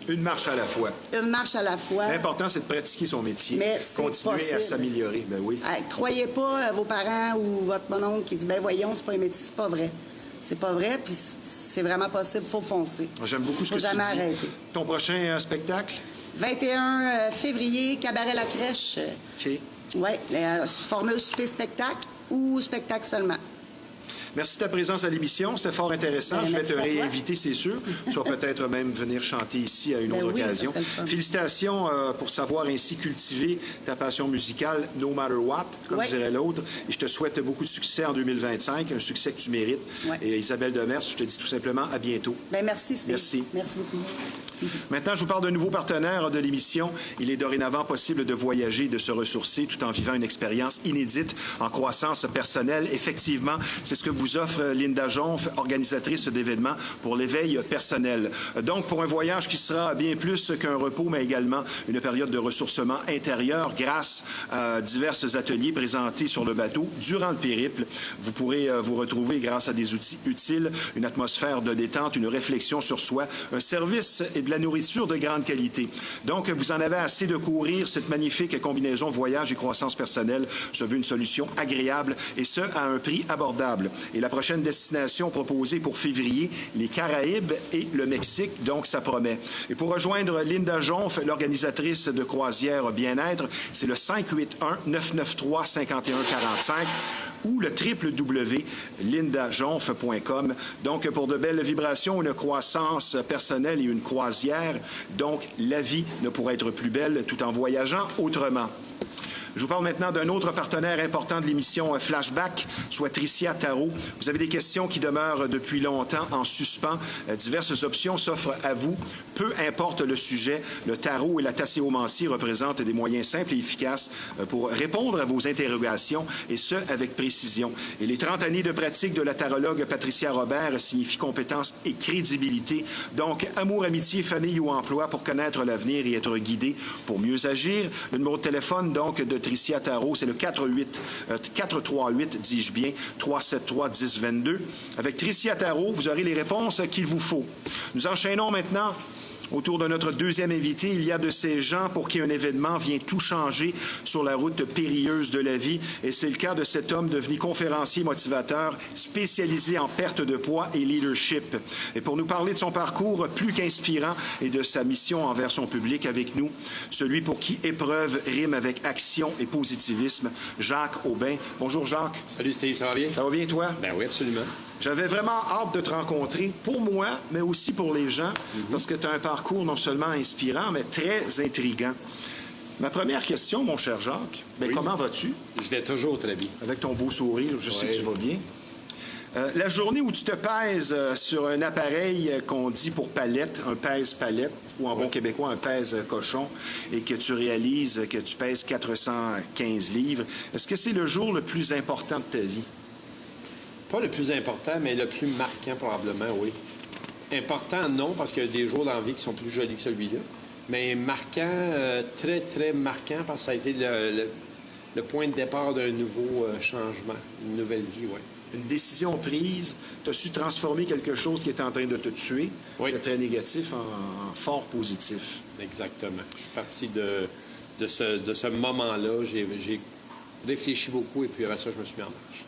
Une marche à la fois. Une marche à la fois. L'important, c'est de pratiquer son métier. Mais c'est continuer possible. à s'améliorer. Ben oui. Croyez pas vos parents ou votre mononcle qui dit « Ben voyons, c'est pas un métier », c'est pas vrai. C'est pas vrai, puis c'est vraiment possible, faut foncer. J'aime beaucoup ce que tu dis. Faut jamais arrêter. Ton prochain spectacle? 21 février, Cabaret La Crèche. OK. Oui, formule souper-spectacle ou spectacle seulement. Merci de ta présence à l'émission. C'était fort intéressant. Ben, je vais te merci à toi. réinviter, c'est sûr. Tu vas peut-être même venir chanter ici à une Ben autre oui, ça occasion. serait le fun. Félicitations pour savoir ainsi cultiver ta passion musicale, no matter what, comme Oui. dirait l'autre. Et je te souhaite beaucoup de succès en 2025, un succès que tu mérites. Oui. Et Isabelle Demers, je te dis tout simplement à bientôt. Ben merci, Steve. Merci. Merci beaucoup. Maintenant, je vous parle d'un nouveau partenaire de l'émission. Il est dorénavant possible de voyager et de se ressourcer tout en vivant une expérience inédite en croissance personnelle. Effectivement, c'est ce que vous offre Linda Jonf, organisatrice d'événements pour l'éveil personnel. Donc, pour un voyage qui sera bien plus qu'un repos, mais également une période de ressourcement intérieur grâce à divers ateliers présentés sur le bateau durant le périple. Vous pourrez vous retrouver grâce à des outils utiles, une atmosphère de détente, une réflexion sur soi, un service et de la nourriture de grande qualité. Donc, vous en avez assez de courir. Cette magnifique combinaison voyage et croissance personnelle se veut une solution agréable et ce, à un prix abordable. Et la prochaine destination proposée pour février, les Caraïbes et le Mexique, donc ça promet. Et pour rejoindre Linda Jonf, l'organisatrice de croisière bien-être, c'est le 581-993-5145 ou le www.lindajonf.com. Donc, pour de belles vibrations, une croissance personnelle et une croisière. Donc, la vie ne pourrait être plus belle tout en voyageant autrement. Je vous parle maintenant d'un autre partenaire important de l'émission Flashback, soit Tricia Tarot. Vous avez des questions qui demeurent depuis longtemps en suspens. Diverses options s'offrent à vous. Peu importe le sujet, le tarot et la tasséomancie représentent des moyens simples et efficaces pour répondre à vos interrogations, et ce, avec précision. Et les 30 années de pratique de la tarologue Patricia Robert signifient compétence et crédibilité. Donc, amour, amitié, famille ou emploi pour connaître l'avenir et être guidé pour mieux agir. Le numéro de téléphone, donc, de Tricia Tarot, c'est le 438, dis-je bien, 373-1022. Avec Tricia Tarot, vous aurez les réponses qu'il vous faut. Nous enchaînons maintenant autour de notre deuxième invité. Il y a de ces gens pour qui un événement vient tout changer sur la route périlleuse de la vie. Et c'est le cas de cet homme devenu conférencier motivateur, spécialisé en perte de poids et leadership. Et pour nous parler de son parcours plus qu'inspirant et de sa mission envers son public, avec nous, celui pour qui épreuve rime avec action et positivisme, Jacques Aubin. Bonjour Jacques. Salut Steve, ça va bien? Ça va bien toi? Ben oui, absolument. J'avais vraiment hâte de te rencontrer, pour moi, mais aussi pour les gens, parce que tu as un parcours non seulement inspirant, mais très intriguant. Ma première question, mon cher Jacques, bien, Oui. comment vas-tu? Je vais toujours très bien. Avec ton beau sourire, je sais que Oui. tu vas bien. La journée où tu te pèses sur un appareil qu'on dit pour palette, un pèse-palette, ou en bon québécois, un pèse-cochon, et que tu réalises que tu pèses 415 livres, est-ce que c'est le jour le plus important de ta vie? Pas le plus important, mais le plus marquant probablement, oui. Important, non, parce qu'il y a des jours dans la vie qui sont plus jolis que celui-là. Mais marquant, très, très marquant, parce que ça a été le point de départ d'un nouveau changement, une nouvelle vie, oui. Une décision prise, tu as su transformer quelque chose qui était en train de te tuer, Oui. de très négatif, en fort positif. Exactement. Je suis parti de ce moment-là. J'ai réfléchi beaucoup et puis après ça, je me suis mis en marche.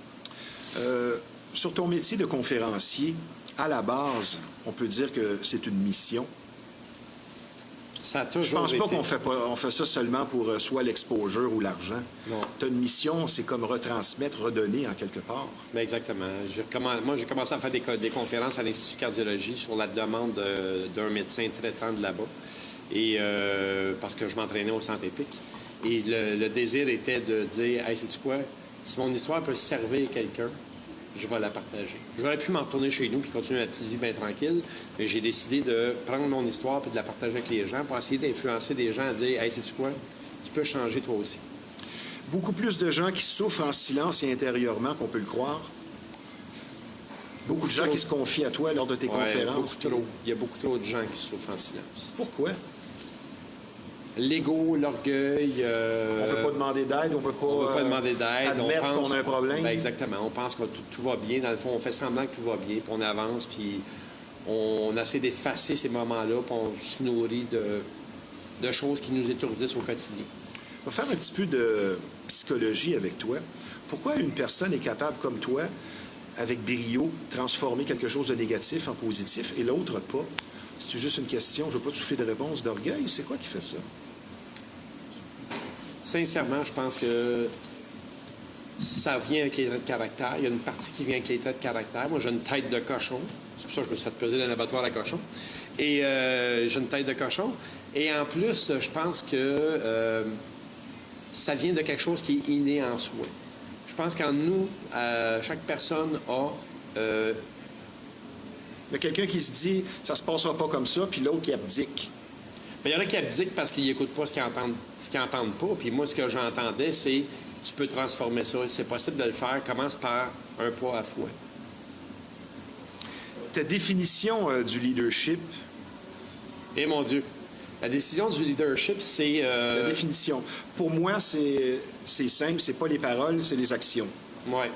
Sur ton métier de conférencier, à la base, on peut dire que c'est une mission. Ça a Je toujours pense été... pas on fait ça seulement pour soit l'exposure ou l'argent. Non. Tu as une mission, c'est comme retransmettre, redonner en quelque part. Bien, exactement. Moi, j'ai commencé à faire des conférences à l'Institut de cardiologie sur la demande d'un médecin traitant de là-bas. Et parce que je m'entraînais au Centre épique. Et le désir était de dire, hey, sais-tu quoi? Si mon histoire peut servir quelqu'un, je vais la partager. J'aurais pu m'en retourner chez nous puis continuer ma petite vie bien tranquille, mais j'ai décidé de prendre mon histoire puis de la partager avec les gens pour essayer d'influencer des gens à dire, hey, sais-tu quoi? Tu peux changer toi aussi. Beaucoup plus de gens qui souffrent en silence et intérieurement qu'on peut le croire. Beaucoup de gens qui se confient à toi lors de tes conférences. Beaucoup trop. Il y a beaucoup trop de gens qui souffrent en silence. Pourquoi? L'ego, l'orgueil. On ne veut pas demander d'aide, on ne veut pas demander d'aide. admettre qu'on a un problème. Ben exactement. On pense que tout va bien. Dans le fond, on fait semblant que tout va bien, puis on avance, puis on essaie d'effacer ces moments-là, puis on se nourrit de choses qui nous étourdissent au quotidien. On va faire un petit peu de psychologie avec toi. Pourquoi une personne est capable, comme toi, avec brio, transformer quelque chose de négatif en positif et l'autre pas? C'est juste une question, je ne veux pas te souffler de réponse, d'orgueil. C'est quoi qui fait ça? Sincèrement, je pense que ça vient avec les traits de caractère. Il y a une partie qui vient avec les traits de caractère. Moi, j'ai une tête de cochon. C'est pour ça que je me suis fait peser dans l'abattoir à cochon. Et j'ai une tête de cochon. Et en plus, je pense que ça vient de quelque chose qui est inné en soi. Je pense qu'en nous, chaque personne a... Il y a quelqu'un qui se dit « ça se passera pas comme ça », puis l'autre qui abdique. Il y en a qui abdiquent parce qu'ils n'écoutent pas ce qu'ils entendent pas. Puis moi, ce que j'entendais, c'est tu peux transformer ça. C'est possible de le faire. Commence par un pas à la fois. Ta définition du leadership... Eh mon Dieu! La décision du leadership, c'est... La définition. Pour moi, c'est simple. C'est pas les paroles, c'est les actions. Oui.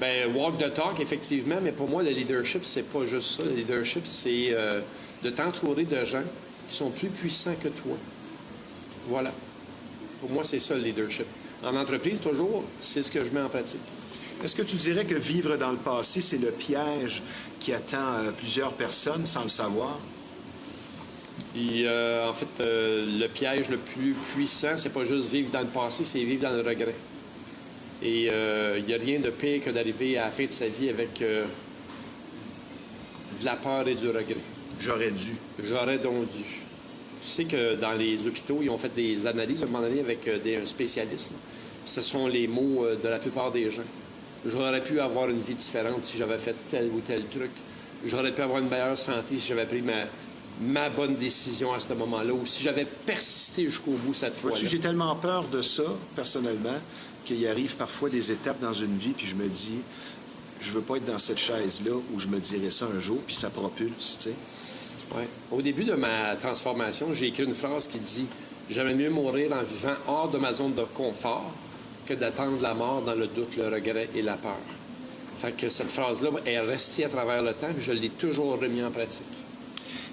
Bien, walk the talk, effectivement, mais pour moi, le leadership, c'est pas juste ça. Le leadership, c'est de t'entourer de gens qui sont plus puissants que toi. Voilà. Pour moi, c'est ça, le leadership. En entreprise, toujours, c'est ce que je mets en pratique. Est-ce que tu dirais que vivre dans le passé, c'est le piège qui attend plusieurs personnes sans le savoir? Et, en fait, le piège le plus puissant, c'est pas juste vivre dans le passé, c'est vivre dans le regret. Et il n'y a rien de pire que d'arriver à la fin de sa vie avec de la peur et du regret. J'aurais dû. J'aurais donc dû. Tu sais que dans les hôpitaux, ils ont fait des analyses à un moment donné avec un spécialiste. Ce sont les mots de la plupart des gens. J'aurais pu avoir une vie différente si j'avais fait tel ou tel truc. J'aurais pu avoir une meilleure santé si j'avais pris ma bonne décision à ce moment-là, ou si j'avais persisté jusqu'au bout cette fois-là. J'ai tellement peur de ça, personnellement, qu'il arrive parfois des étapes dans une vie, puis je me dis, je veux pas être dans cette chaise-là où je me dirais ça un jour, puis ça propulse, tu sais. Ouais. Au début de ma transformation, j'ai écrit une phrase qui dit « J'aimerais mieux mourir en vivant hors de ma zone de confort que d'attendre la mort dans le doute, le regret et la peur. » Fait que cette phrase-là est restée à travers le temps, puis je l'ai toujours remis en pratique.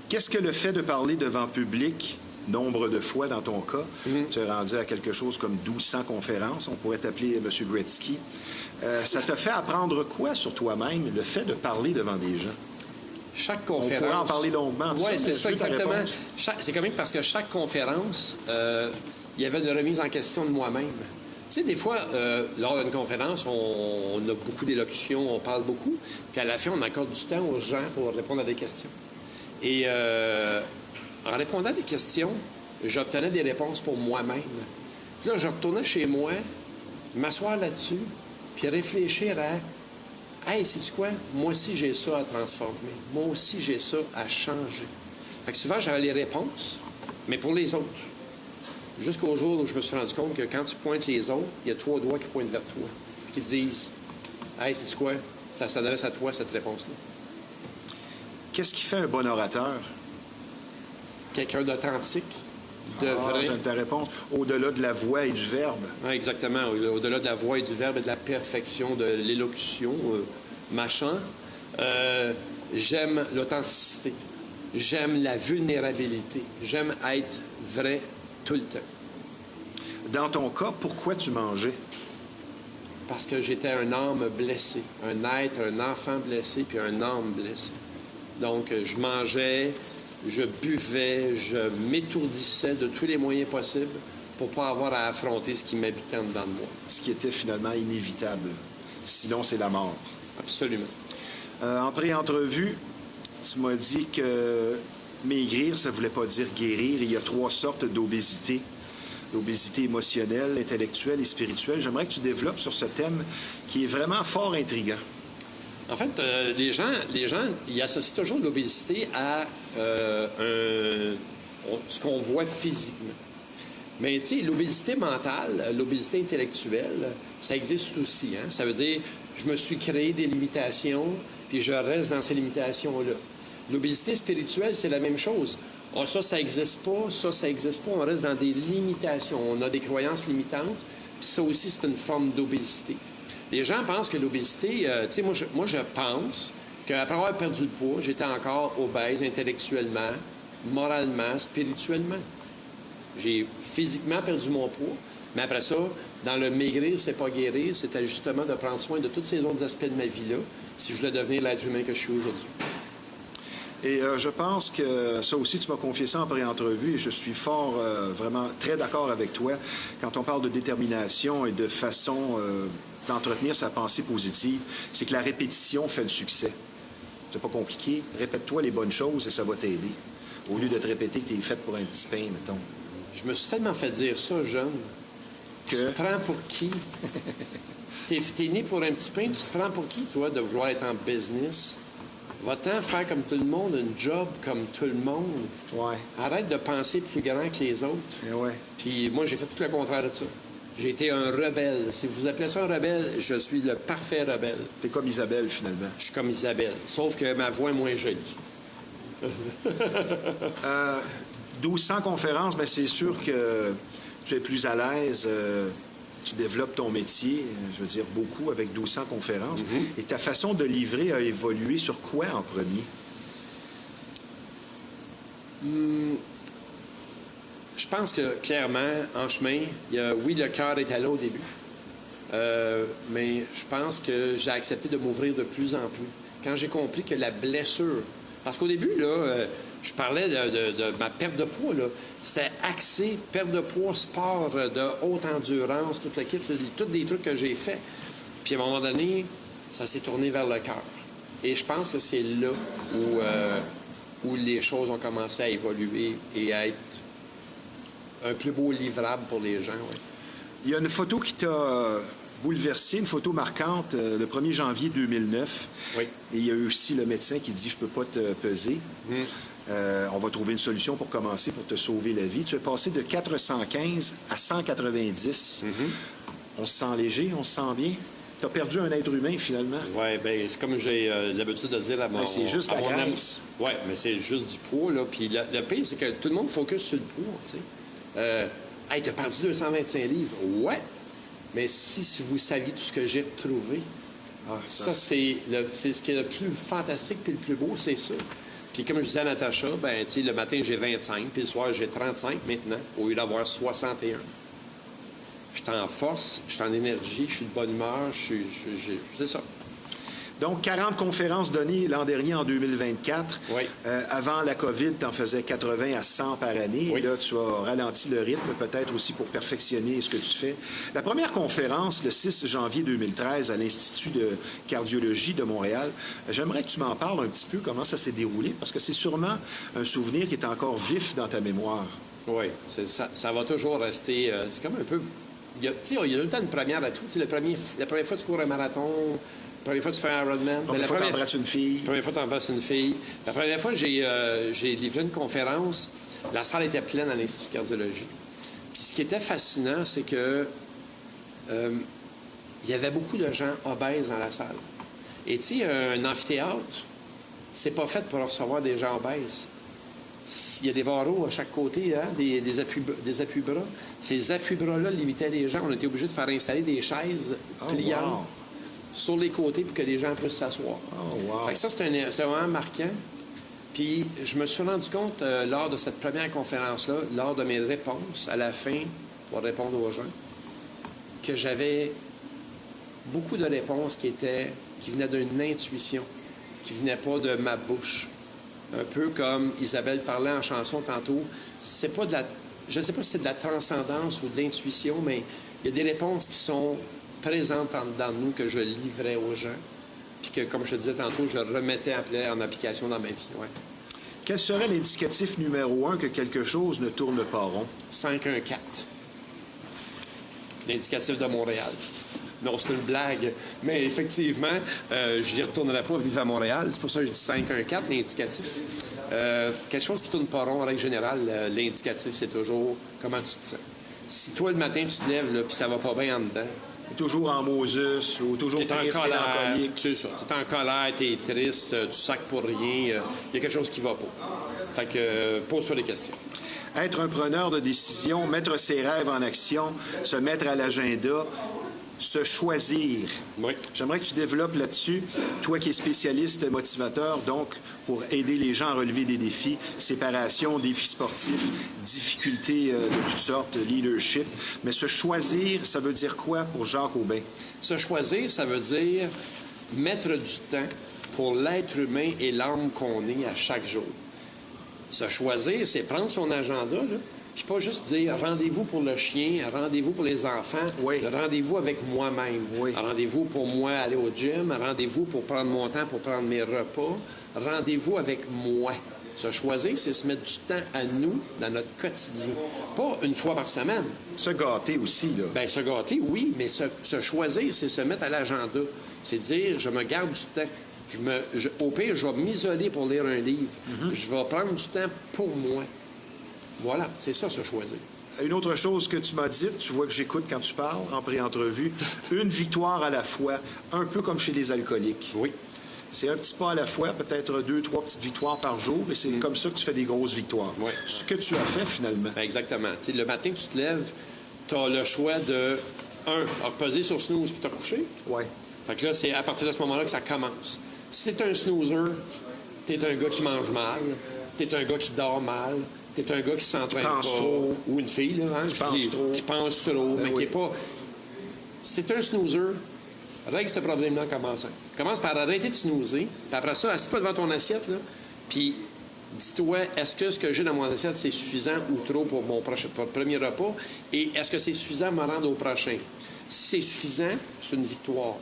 Qu'est-ce que le fait de parler devant public, nombre de fois dans ton cas, tu es rendu à quelque chose comme 1200 conférences, on pourrait t'appeler M. Gretzky, ça te fait apprendre quoi sur toi-même, le fait de parler devant des gens? Chaque conférence... On pourrait en parler longuement. Oui, c'est ça, exactement. C'est quand même parce que chaque conférence, il y avait une remise en question de moi-même. Tu sais, des fois, lors d'une conférence, on a beaucoup d'élocutions, on parle beaucoup, puis à la fin, on accorde du temps aux gens pour répondre à des questions. Et en répondant à des questions, j'obtenais des réponses pour moi-même. Puis là, je retournais chez moi, m'asseoir là-dessus, puis réfléchir à « Hey, sais-tu quoi? Moi aussi, j'ai ça à transformer. Moi aussi, j'ai ça à changer. » Fait que souvent, j'avais les réponses, mais pour les autres. Jusqu'au jour où je me suis rendu compte que quand tu pointes les autres, il y a 3 doigts qui pointent vers toi, qui te disent « Hey, sais-tu quoi? Ça s'adresse à toi, cette réponse-là. » Qu'est-ce qui fait un bon orateur? Quelqu'un d'authentique, de vrai. J'aime ta réponse. Au-delà de la voix et du verbe. Oui, exactement. Au-delà de la voix et du verbe et de la perfection de l'élocution, machin. J'aime l'authenticité. J'aime la vulnérabilité. J'aime être vrai tout le temps. Dans ton cas, pourquoi tu mangeais? Parce que j'étais un âme blessé. Un être, un enfant blessé, puis un âme blessé. Donc, je mangeais, je buvais, je m'étourdissais de tous les moyens possibles pour ne pas avoir à affronter ce qui m'habitait en dedans de moi. Ce qui était finalement inévitable. Sinon, c'est la mort. Absolument. En pré-entrevue, tu m'as dit que maigrir, ça ne voulait pas dire guérir. Il y a 3 sortes d'obésité. L'obésité émotionnelle, intellectuelle et spirituelle. J'aimerais que tu développes sur ce thème qui est vraiment fort intriguant. En fait, les gens, ils associent toujours l'obésité à ce qu'on voit physiquement. Mais tu sais, l'obésité mentale, l'obésité intellectuelle, ça existe aussi. Hein? Ça veut dire, je me suis créé des limitations, puis je reste dans ces limitations-là. L'obésité spirituelle, c'est la même chose. Ah, ça n'existe pas, ça n'existe pas. On reste dans des limitations. On a des croyances limitantes, puis ça aussi, c'est une forme d'obésité. Les gens pensent que l'obésité, tu sais, moi, je pense qu'après avoir perdu le poids, j'étais encore obèse intellectuellement, moralement, spirituellement. J'ai physiquement perdu mon poids, mais après ça, dans le maigrir, c'est pas guérir, c'était justement de prendre soin de tous ces autres aspects de ma vie-là, si je voulais devenir l'être humain que je suis aujourd'hui. Et je pense que ça aussi, tu m'as confié ça en pré-entrevue et je suis fort, vraiment très d'accord avec toi quand on parle de détermination et de façon d'entretenir sa pensée positive. C'est que la répétition fait le succès. C'est pas compliqué. Répète-toi les bonnes choses et ça va t'aider. Au lieu de te répéter que tu es faite pour un petit pain, mettons. Je me suis tellement fait dire ça, jeune. Tu te prends pour qui? T'es né pour un petit pain, tu te prends pour qui, toi, de vouloir être en business? Va-t'en faire comme tout le monde, une job comme tout le monde. Ouais. Arrête de penser plus grand que les autres. Et ouais. Puis moi, j'ai fait tout le contraire de ça. J'ai été un rebelle. Si vous appelez ça un rebelle, je suis le parfait rebelle. T'es comme Isabelle, finalement. Je suis comme Isabelle, sauf que ma voix est moins jolie. 1200 conférences, mais c'est sûr que tu es plus à l'aise. Tu développes ton métier, je veux dire, beaucoup avec 1200 conférences. Et ta façon de livrer a évolué sur quoi en premier? Je pense que, clairement, en chemin, oui, le cœur était là au début. Mais je pense que j'ai accepté de m'ouvrir de plus en plus. Quand j'ai compris que la blessure... Parce qu'au début, là, je parlais de ma perte de poids, là. C'était axé, perte de poids, sport de haute endurance, tout le kit, tous des trucs que j'ai faits. Puis à un moment donné, ça s'est tourné vers le cœur. Et je pense que c'est là où les choses ont commencé à évoluer et à être un plus beau livrable pour les gens. Ouais. Il y a une photo qui t'a bouleversé, une photo marquante, le 1er janvier 2009. Oui. Et il y a eu aussi le médecin qui dit « Je peux pas te peser. On va trouver une solution pour commencer, pour te sauver la vie. » Tu es passé de 415 à 190. On se sent léger, on se sent bien. Tu as perdu un être humain, finalement. Oui, bien, c'est comme j'ai l'habitude de dire à mon... C'est juste la graisse. Oui, mais c'est juste du poids, là. Puis le pire, c'est que tout le monde focus sur le poids, tu sais. Hey, t'as perdu 225 livres. Ouais. Mais si vous saviez tout ce que j'ai retrouvé, ça c'est ce qui est le plus fantastique puis le plus beau, c'est ça. Puis comme je disais à Natacha, ben, tu sais, le matin, j'ai 25, puis le soir, j'ai 35 maintenant, au lieu d'avoir 61. Je suis en force, je suis en énergie, je suis de bonne humeur, c'est ça. Donc, 40 conférences données l'an dernier, en 2024. Oui. Avant la COVID, tu en faisais 80 à 100 par année. Oui. Et là, tu as ralenti le rythme, peut-être aussi pour perfectionner ce que tu fais. La première conférence, le 6 janvier 2013, à l'Institut de cardiologie de Montréal, j'aimerais que tu m'en parles un petit peu, comment ça s'est déroulé, parce que c'est sûrement un souvenir qui est encore vif dans ta mémoire. Oui, ça va toujours rester... c'est comme un peu... Il y a tout le temps une première à tout. La première fois que tu cours un marathon... La première fois que tu fais un Ironman. La première fois que tu embrasses une fille. La première fois que tu embrasses une fille. La première fois que j'ai livré une conférence, la salle était pleine à l'Institut de cardiologie. Puis ce qui était fascinant, c'est que il y avait beaucoup de gens obèses dans la salle. Et tu sais, un amphithéâtre, c'est pas fait pour recevoir des gens obèses. Il y a des barreaux à chaque côté, hein, des appuis-bras. Ces appuis-bras-là limitaient les gens. On était obligé de faire installer des chaises pliantes. Wow. Sur les côtés pour que les gens puissent s'asseoir. Oh, wow. Fait que ça, c'est un moment marquant. Puis je me suis rendu compte, lors de cette première conférence-là, lors de mes réponses, à la fin, pour répondre aux gens, que j'avais beaucoup de réponses qui venaient d'une intuition, qui ne venaient pas de ma bouche. Un peu comme Isabelle parlait en chanson tantôt. C'est pas de la... Je ne sais pas si c'est de la transcendance ou de l'intuition, mais il y a des réponses qui sont présente en dedans de nous que je livrais aux gens, puis que, comme je te disais tantôt, je remettais en application dans ma vie. Ouais. Quel serait l'indicatif numéro 1 que quelque chose ne tourne pas rond? 514. L'indicatif de Montréal. Non, c'est une blague. Mais effectivement, je n'y retournerai pas vivre à Montréal. C'est pour ça que je dis 514, l'indicatif. Quelque chose qui ne tourne pas rond, en règle générale, l'indicatif, c'est toujours comment tu te sens. Si toi, le matin, tu te lèves, là, puis ça va pas bien en dedans, Toujours en Moses ou toujours t'es en triste, colère, mélancolique. c'est ça. T'es en colère, t'es triste, tu sacs pour rien, il y a quelque chose qui va pas. Fait que pose-toi des questions. Être un preneur de décision, mettre ses rêves en action, se mettre à l'agenda, se choisir. Oui. J'aimerais que tu développes là-dessus, toi qui es spécialiste et motivateur, donc pour aider les gens à relever des défis, séparation, défis sportifs, difficultés de toutes sortes, leadership. Mais se choisir, ça veut dire quoi pour Jacques Aubin? Se choisir, ça veut dire mettre du temps pour l'être humain et l'âme qu'on est à chaque jour. Se choisir, c'est prendre son agenda, là, puis pas juste dire rendez-vous pour le chien, rendez-vous pour les enfants, Oui. rendez-vous avec moi-même, Oui. rendez-vous pour moi aller au gym, rendez-vous pour prendre mon temps pour prendre mes repas, rendez-vous avec moi. Se choisir, c'est se mettre du temps à nous dans notre quotidien. Pas une fois par semaine. Se gâter aussi, là. Bien, se gâter, oui, mais se choisir, c'est se mettre à l'agenda. C'est dire, je me garde du temps. Au pire, je vais m'isoler pour lire un livre. Je vais prendre du temps pour moi. Voilà, c'est ça, se choisir. Une autre chose que tu m'as dite, tu vois que j'écoute quand tu parles en pré-entrevue, une victoire à la fois, un peu comme chez les alcooliques. Oui. C'est un petit pas à la fois, peut-être 2, 3 petites victoires par jour, et c'est comme ça que tu fais des grosses victoires. Oui. Ce que tu as fait, finalement. Ben, exactement. Tu sais, le matin que tu te lèves, tu as le choix de, reposer sur snooze puis te coucher. Oui. Fait que là, c'est à partir de ce moment-là que ça commence. Si t'es un snoozer, t'es un gars qui mange mal, t'es un gars qui dort mal, t'es un gars qui s'entraîne pas. Pense trop. Ou une fille, là, hein, qui pense trop, mais oui. qui est pas... Si t'es un snoozer, règle ce problème-là en commençant. Commence par arrêter de snoozer, puis après ça, assis-toi devant ton assiette, là, puis dis-toi, est-ce que ce que j'ai dans mon assiette, c'est suffisant ou trop pour mon premier repas? Et est-ce que c'est suffisant pour me rendre au prochain? Si c'est suffisant, c'est une victoire.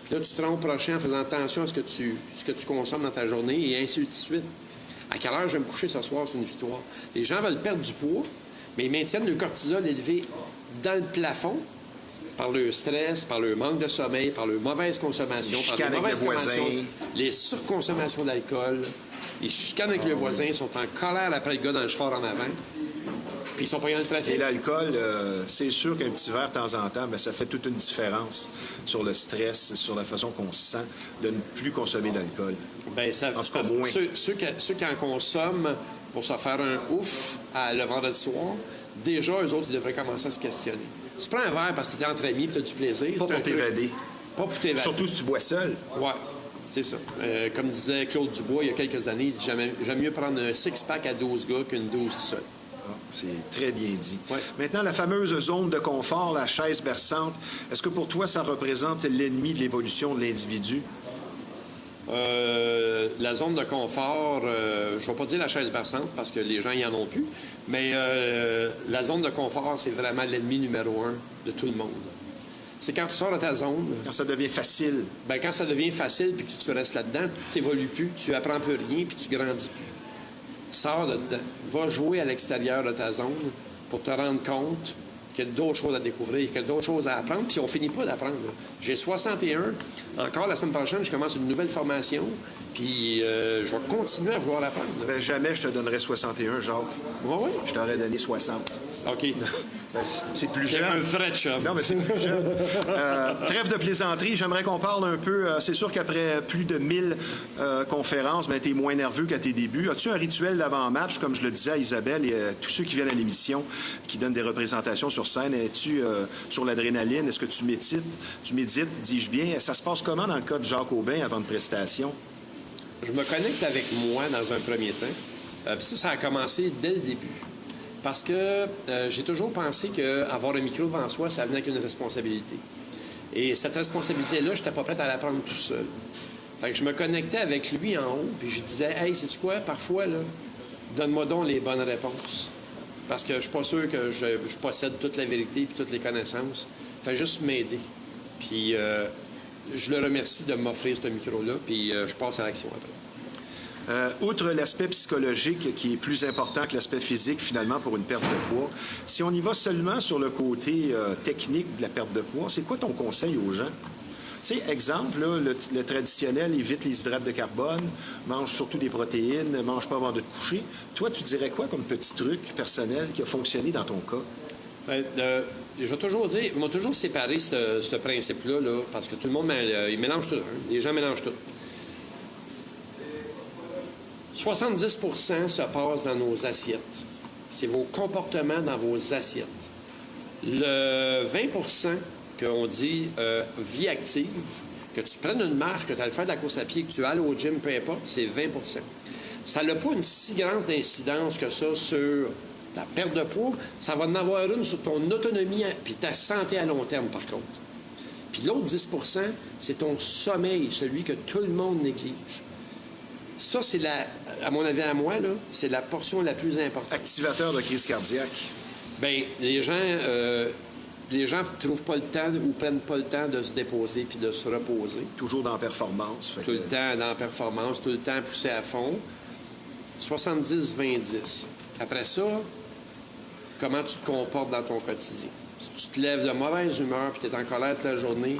Puis là, tu te rends au prochain en faisant attention à ce que tu consommes dans ta journée et ainsi de suite. À quelle heure je vais me coucher ce soir, c'est une victoire. Les gens veulent perdre du poids, mais ils maintiennent le cortisol élevé dans le plafond par le stress, par le manque de sommeil, par leur mauvaise consommation, par les mauvaises consommations, les surconsommations d'alcool. Ils chicanent avec le voisin, ils sont en colère après le gars dans le char en avant. Puis ils sont pas dans le trafic. Et l'alcool, c'est sûr qu'un petit verre de temps en temps, bien, ça fait toute une différence sur le stress, sur la façon qu'on se sent de ne plus consommer d'alcool. Bien, ça, En tout cas, moins. ceux qui en consomment pour se faire un ouf le vendredi soir, déjà, eux autres, ils devraient commencer à se questionner. Tu prends un verre parce que tu es entre amis et tu as du plaisir. Pas c'est un pour truc. t'évader. Pas pour t'évader. Surtout si tu bois seul. Oui, c'est ça. Comme disait Claude Dubois il y a quelques années, il dit j'aime mieux prendre un six-pack à 12 gars qu'une 12 tout seul. C'est très bien dit. Ouais. Maintenant, la fameuse zone de confort, la chaise berçante, est-ce que pour toi, ça représente l'ennemi de l'évolution de l'individu? La zone de confort, je ne vais pas dire la chaise berçante parce que les gens y en ont plus, mais la zone de confort, c'est vraiment l'ennemi numéro 1 de tout le monde. C'est quand tu sors de ta zone. Quand ça devient facile. Bien, quand ça devient facile puis que tu restes là-dedans, tu n'évolues plus, tu apprends plus rien puis tu grandis plus. Sors de dedans. Va jouer à l'extérieur de ta zone pour te rendre compte qu'il y a d'autres choses à découvrir, qu'il y a d'autres choses à apprendre, puis on finit pas d'apprendre. J'ai 61. Encore la semaine prochaine, je commence une nouvelle formation, puis je vais continuer à vouloir apprendre. Ben, jamais je te donnerais 61, Jacques. Oui, oui. Je t'aurais donné 60. OK. Ben, c'est plus J'ai un jeune. vrai chum. Non, mais c'est plus jeune. Trêve de plaisanterie, j'aimerais qu'on parle un peu. C'est sûr qu'après plus de 1000 conférences, ben, tu es moins nerveux qu'à tes débuts. As-tu un rituel d'avant-match, comme je le disais à Isabelle et à tous ceux qui viennent à l'émission, qui donnent des représentations sur scène? Es-tu sur l'adrénaline? Est-ce que tu médites? Tu médites, dis-je bien. Ça se passe comment dans le cas de Jacques Aubin avant une prestation? Je me connecte avec moi dans un premier temps. Puis ça a commencé dès le début. Parce que j'ai toujours pensé qu'avoir un micro devant soi, ça venait avec une responsabilité. Et cette responsabilité-là, je n'étais pas prête à la prendre tout seul. Fait que je me connectais avec lui en haut, puis je disais « Hey, sais-tu quoi? Parfois, là, donne-moi donc les bonnes réponses. Parce que je suis pas sûr que je possède toute la vérité et toutes les connaissances. Fais juste m'aider. » Puis je le remercie de m'offrir ce micro-là, puis je passe à l'action après. Outre l'aspect psychologique qui est plus important que l'aspect physique finalement pour une perte de poids, si on y va seulement sur le côté technique de la perte de poids, c'est quoi ton conseil aux gens? Tu sais, exemple, là, le traditionnel, évite les hydrates de carbone, mange surtout des protéines, mange pas avant de te coucher. Toi, tu dirais quoi comme petit truc personnel qui a fonctionné dans ton cas? Je vais toujours dire, ils m'ont toujours séparé ce principe-là, là, parce que tout le monde il mélange tout. Hein. Les gens mélangent tout. 70 se passe dans nos assiettes. C'est vos comportements dans vos assiettes. Le 20 qu'on dit vie active, que tu prennes une marche, que tu ailles faire de la course à pied, que tu ailles au gym, peu importe, c'est 20 Ça n'a pas une si grande incidence que ça sur la perte de poids. Ça va en avoir une sur ton autonomie puis ta santé à long terme, par contre. Puis l'autre 10 c'est ton sommeil, celui que tout le monde néglige. Ça, c'est à mon avis, à moi, là, c'est la portion la plus importante. Activateur de crise cardiaque. Bien, les gens ne trouvent pas le temps ou prennent pas le temps de se déposer puis de se reposer. Toujours dans la performance. Tout le temps dans la performance, tout le temps poussé à fond. 70-20-10. Après ça, comment tu te comportes dans ton quotidien? Si tu te lèves de mauvaise humeur puis tu es en colère toute la journée,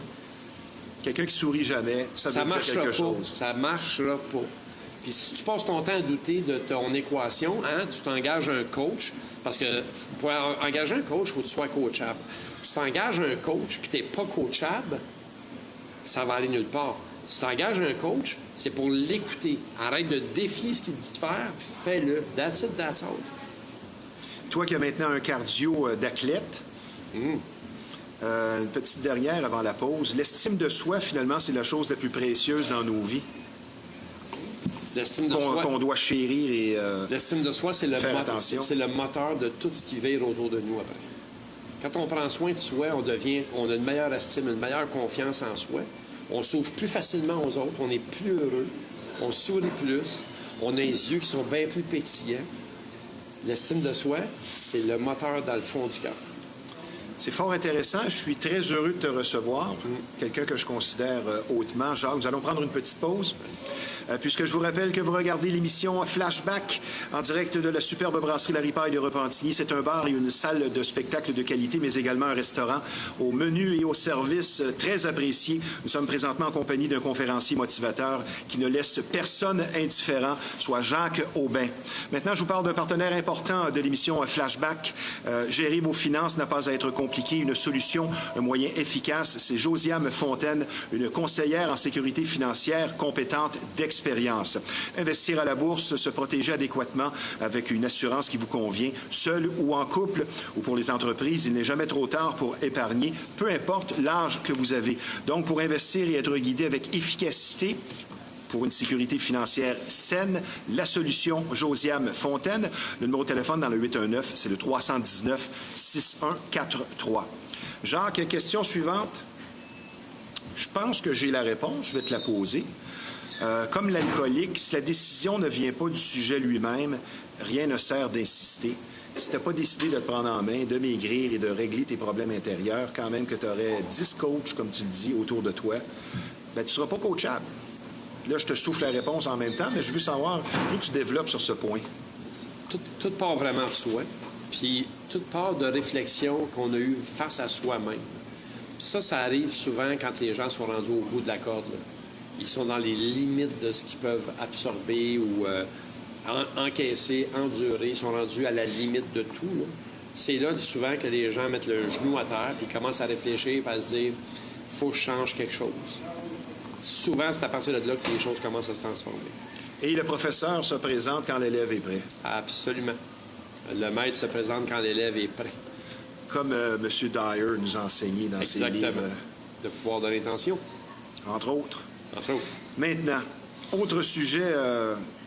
quelqu'un qui sourit jamais, ça veut dire quelque chose. Ça marchera pas. Puis si tu passes ton temps à douter de ton équation, hein, tu t'engages un coach, parce que pour engager un coach, il faut que tu sois coachable. Si tu t'engages un coach puis tu n'es pas coachable, ça va aller nulle part. Si tu engages un coach, c'est pour l'écouter. Arrête de défier ce qu'il dit de faire, puis fais-le. That's it, that's all. Toi qui as maintenant un cardio d'athlète, une petite dernière avant la pause. L'estime de soi, finalement, c'est la chose la plus précieuse dans nos vies. L'estime de soi, qu'on doit chérir et l'estime de soi, c'est faire attention. C'est le moteur de tout ce qui vire autour de nous après. Quand on prend soin de soi, on a une meilleure estime, une meilleure confiance en soi. On s'ouvre plus facilement aux autres, on est plus heureux, on sourit plus, on a les yeux qui sont bien plus pétillants. L'estime de soi, c'est le moteur dans le fond du cœur. C'est fort intéressant. Je suis très heureux de te recevoir. Quelqu'un que je considère hautement. Jacques, nous allons prendre une petite pause. Puisque je vous rappelle que vous regardez l'émission Flashback en direct de la superbe brasserie La Ripaille de Repentigny. C'est un bar et une salle de spectacle de qualité, mais également un restaurant au menu et au service très apprécié. Nous sommes présentement en compagnie d'un conférencier motivateur qui ne laisse personne indifférent, soit Jacques Aubin. Maintenant, je vous parle d'un partenaire important de l'émission Flashback. Gérer vos finances n'a pas à être compliqué. Une solution, un moyen efficace, c'est Josiane Fontaine, une conseillère en sécurité financière compétente d'expérience. Investir à la bourse, se protéger adéquatement avec une assurance qui vous convient, seul ou en couple, ou pour les entreprises, il n'est jamais trop tard pour épargner, peu importe l'âge que vous avez. Donc, pour investir et être guidé avec efficacité, pour une sécurité financière saine, la solution Josiane Fontaine. Le numéro de téléphone dans le 819, c'est le 319-6143. Jacques, question suivante. Je pense que j'ai la réponse, je vais te la poser. Comme l'alcoolique, si la décision ne vient pas du sujet lui-même, rien ne sert d'insister. Si tu n'as pas décidé de te prendre en main, de maigrir et de régler tes problèmes intérieurs, quand même que tu aurais 10 coachs, comme tu le dis, autour de toi, bien, tu ne seras pas coachable. Là, je te souffle la réponse en même temps, mais je veux savoir, je veux que tu développes sur ce point. Tout part vraiment de soi, puis tout part de réflexion qu'on a eue face à soi-même. Puis ça arrive souvent quand les gens sont rendus au bout de la corde, là. Ils sont dans les limites de ce qu'ils peuvent absorber ou encaisser, endurer. Ils sont rendus à la limite de tout, là. C'est là, souvent, que les gens mettent le genou à terre puis commencent à réfléchir et à se dire « faut que je change quelque chose ». Souvent, c'est à partir de là que les choses commencent à se transformer. Et le professeur se présente quand l'élève est prêt. Absolument. Le maître se présente quand l'élève est prêt. Comme M. Dyer nous a enseigné dans ses livres. Exactement. Le pouvoir de l'intention. Entre autres. Entre autres. Maintenant, autre sujet